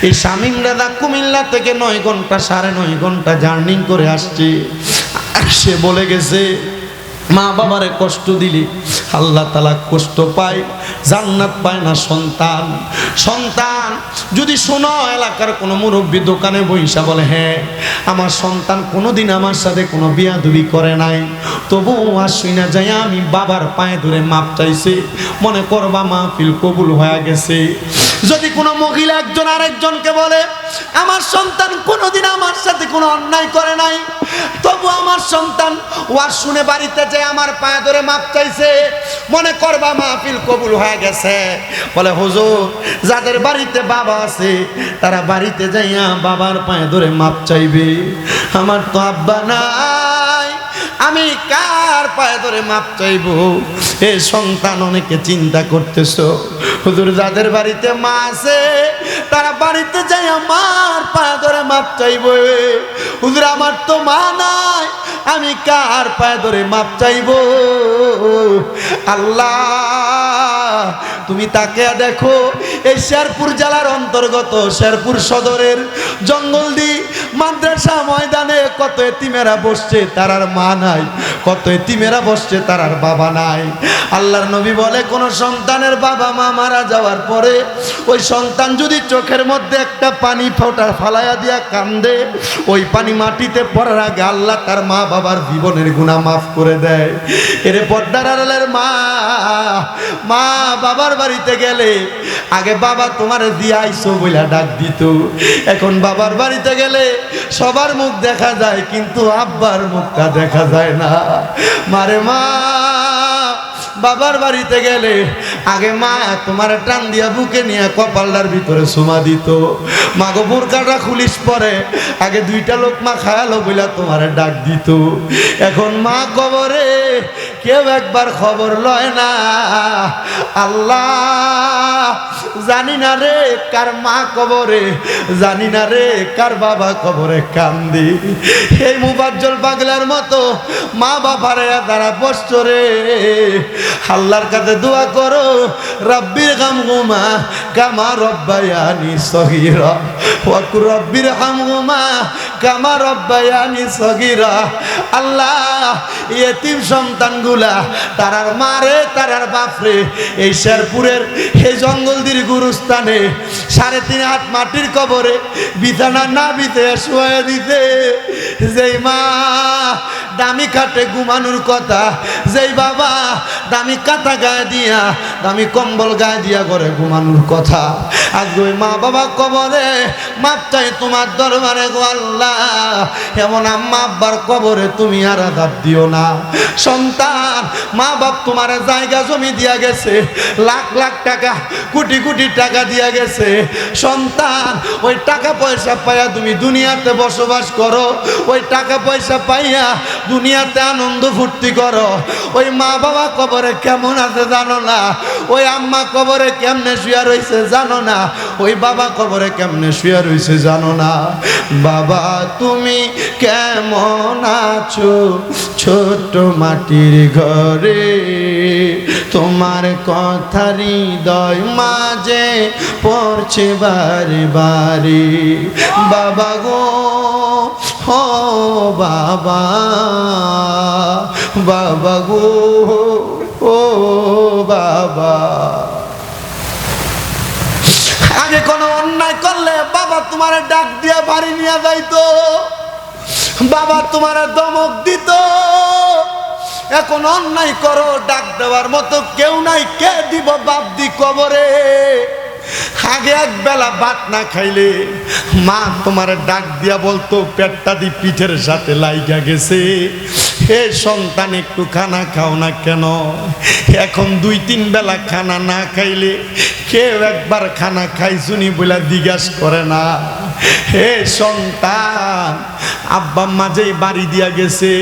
এই শামীম রেদা কুমিল্লা থেকে 9 ঘন্টা 9.5 ঘন্টা জার্নি করে আসছে, সে বলে গেছে মা বাবারে কষ্ট দিলি আল্লাহ তাআলা কষ্ট পায়, জান্নাত পায় না সন্তান। সন্তান যদি শোনো এলাকার কোনো মুরব্বী দোকানে বইসা বলে, হ্যাঁ আমার সন্তান কোনোদিন আমার সাথে কোনো বিয়াদবি করে নাই, তবু আসি না যাই আমি বাবার পায়ে ধরে মাপ চাইছে, মনে করবা মাহফিল কবুল হয়ে গেছে। যদি কোনো মহিলা একজন আরেকজনকে বলে, আমার সন্তান কোনোদিন আমার সাথে কোনো অন্যায় করে নাই, তবু আমার সন্তান ওয়াজ শুনে বাড়িতে যে আমার পায়ে ধরে মাপ চাইছে, মনে করবা মাহফিল কবুল হয়ে গেছে। বলে হুজুর, যাদের বাড়িতে বাবা আছে তারা বাড়িতে যাইয়া বাবার পায়ে ধরে মাপ চাইবে, আমার তো আব্বা নাই, আমি কার পায়ে ধরে মাপ চাইবো? এ সন্তান অনেকে চিন্তা করতেছো, হুজুর যাদের বাড়িতে মা আছে তারা বাড়িতে যাই আমার পায়ে ধরে মাপ চাইবো। হুজুর আমার তো মা নাই, আমি কার পায়ে ধরে মাপ চাইবো? আল্লাহ তুমি তাকে দেখো, এই শেরপুর জেলার অন্তর্গত শেরপুর সদরের জঙ্গলদি মাদ্রাসা ময়দানে কত এতিমেরা বসছে তার আর মা নাই, কত এতিমেরা বসছে তার আর বাবা নাই। আল্লাহর নবী বলে, কোন সন্তানের বাবা মা মারা যাওয়ার পরে ওই সন্তান যদি চোখের মধ্যে একটা পানি ফোঁটা ফালাইয়া দিয়া কান্দে, ওই পানি মাটিতে পড়ার আগে আল্লাহ তার মা বাবার জীবনের গুনাহ মাফ করে দেয়। এরে পর্দার আড়ালের মা, মা বাবার বাড়িতে গেলে আগে বাবা তোমার দিয়ে আইসো বইলা ডাক দিত, এখন বাবার বাড়িতে গেলে সবার মুখ দেখা যায় কিন্তু আব্বার মুখটা দেখা যায় না। মারে মা, বাবার বাড়িতে গেলে আগে মা তোমার টান দিয়া বুকে নিয়ে কপালটার ভিতরে সুমা দিত, মাগো বোরকাটা খুলিস পরে আগে 2টা লোকমা খায়ালো বইলা তোমার ডাক দিত। এখন মা কবরে, কেউ একবার খবর লয় না। আল্লাহ জানি না রে কার মা কবরে, জানি না রে কার বাবা কবরে কান্দি। এই মুবাজ্জল পাগলার মতো মা বাবারে তারা বসছ রে, আল্লাহর কাছে দোয়া করো, রব্বির হামহুমা কামা রব্বায়ানি সগীরা ওয়া কুর রব্বির হামহুমা কামা রব্বায়ানি সগীরা। আল্লাহ, ইয়েতিম সন্তানগুলা তারার মারে তারার বাপরে এই শেরপুরের এই জঙ্গলদির গুরুস্থানে 3.5 হাত মাটির কবরে বিছানা না বিতে শুয়ে দিতে, যেই মা দামি খাটে ঘুমানোর কথা, যেই বাবা দামি কাঁথা গায়ে দিয়া দামি কম্বল গায়ে দিয়া করে ঘুমানোর কথা, আজ ওই মা বাবা কবরে মাপ চাই তোমার দরবারে গো আল্লাহ। এমন আম্মা আব্বার কবরে তুমি আর আযাব দিও না। সন্তান মা বাপ তোমার জায়গা জমি দিয়া গেছে, লাখ লাখ টাকা কোটি কোটি টাকা দিয়া গেছে। সন্তান ওই টাকা পয়সা পাইয়া তুমি দুনিয়াতে বসবাস করো, ওই টাকা পয়সা পাইয়া দুনিয়াতে আনন্দ ফুর্তি করো। ওই মা বাবা কবরে কেমন আছে জানো না, ওই আম্মা কবরে কেমনে শুয়ে রয়েছে জানো না, ওই বাবা কবরে কেমনে শুয়ে রয়েছে জানো না। বাবা তুমি কেমন আছো ছোট মাটির ঘরে, তোমার কথা হৃদয় মাঝে পড়ছে বারে বারে। বাবা গো ও বাবা, বাবা গো ও বাবা। আগে কোনো অন্যায় করলে বাবা তোমার ডাক দিয়া বাড়ি নিয়ে যাইতো, বাবা তোমার ধমক দিত। এখন অন্যায় করো, ডাক দেওয়ার মতো কেউ নাই, কে দিব বাপ দি কবরে। আগে এক বেলা ভাত না খাইলে মা তোমার ডাক দিয়া বলতো, পেটটা দি পিঠের সাথে লাইগা গেছে, হে সন্তান একটু খানা খাও না কেন। এখন 2-3 বেলা খানা না খাইলে কেউ একবার খানা খাইছুনি বলে জিজ্ঞাসা করে না। হে সন্তান, আব্বা মাঝেই বাড়ি দিয়া গেছে,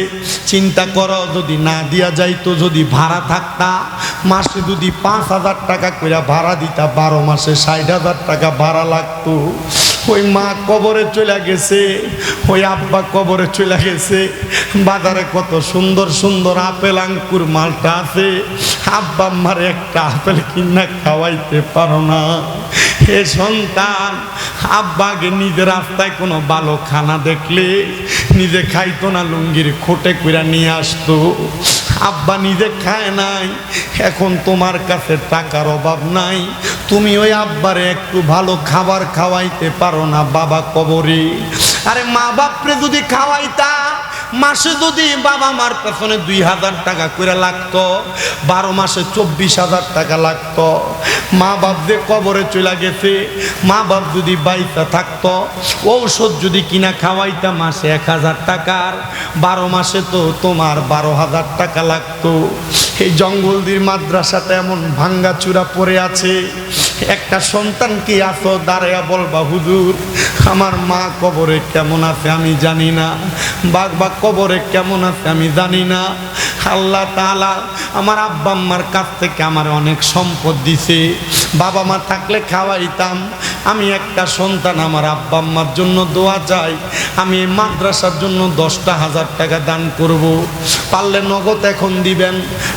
চিন্তা করো যদি না দিয়া যাইতো, যদি ভাড়া থাকতা, মাসে যদি 5,000 টাকা করে ভাড়া দিতা, 12 মাসে 60,000 টাকা ভাড়া লাগতো। ওই মা কবরে চলে গেছে, ওই আব্বা কবরে চলে গেছে। বাজারে কত সুন্দর সুন্দর আপেল আঙ্কুর মালটা আছে, আব্বা আম্মারে একটা আপেল কিনা খাওয়াইতে পারো না। হে সন্তান, আব্বাকে নিজের রাস্তায় কোনো ভালো খানা দেখলে নিজে খাইতো না, লুঙ্গির খোটে কইরা নিয়ে আসতো। আব্বা নিজে খায় নাই, এখন তোমার কাছে টাকার অভাব নাই, তুমি ওই আব্বারে একটু ভালো খাবার খাওয়াইতে পারো না বাবা কবরে। আরে মা বাপরে যদি খাওয়াইতা, মাসে যদি বাবা মার পেছনে 2,000 টাকা করে লাগতো, 12 মাসে 24,000 টাকা লাগতো। মা বাপ যে কবরে চলে গেছে, মা বাপ যদি বাইতা থাকতো, ঔষধ যদি কিনা খাওয়াইতা মাসে 1,000 টাকার, 12 মাসে তো তোমার 12,000 টাকা লাগতো। এই জঙ্গলদির মাদ্রাসাটা এমন ভাঙ্গা চূড়া পড়ে আছে, একটা সন্তান কি আসো দাঁড়াইয়া বলবা, হুজুর আমার মা কবরে কেমন আছে আমি জানি না, বাবা কবরে কেমন আছে আমি জানি না। আল্লাহ তাআলা আমার আব্বা আম্মার কাছ থেকে আমার অনেক সম্পদ দিছে, বাবা মা থাকলে খাওয়াইতাম। আমি একটা সন্তান, আমার আব্বা আম্মার জন্য দোয়া চাই, আমি এই মাদ্রাসার জন্য 10,000 টাকা দান করব। পারলে নগদ এখন দিবেন,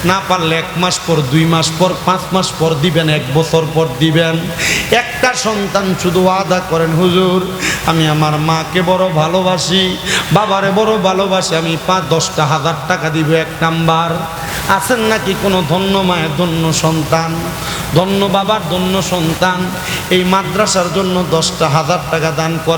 না পারলে 1 মাস পর, 2 মাস পর, 5 মাস পর দিবেন, 1 বছর পর দিবেন। একটা সন্তান শুধু ওয়াদা করেন, হুজুর আমি আমার মাকে বড় ভালোবাসি, বাবারে বড় ভালোবাসি, আমি 5-10,000 টাকা দিব। 1 নাম্বার আছেন নাকি কোনো ধন্য মায়ের ধন্য সন্তান, ধন্য বাবার ধন্য সন্তান এই মাদ্রাসার জন্য 10,000 টাকা দান করে?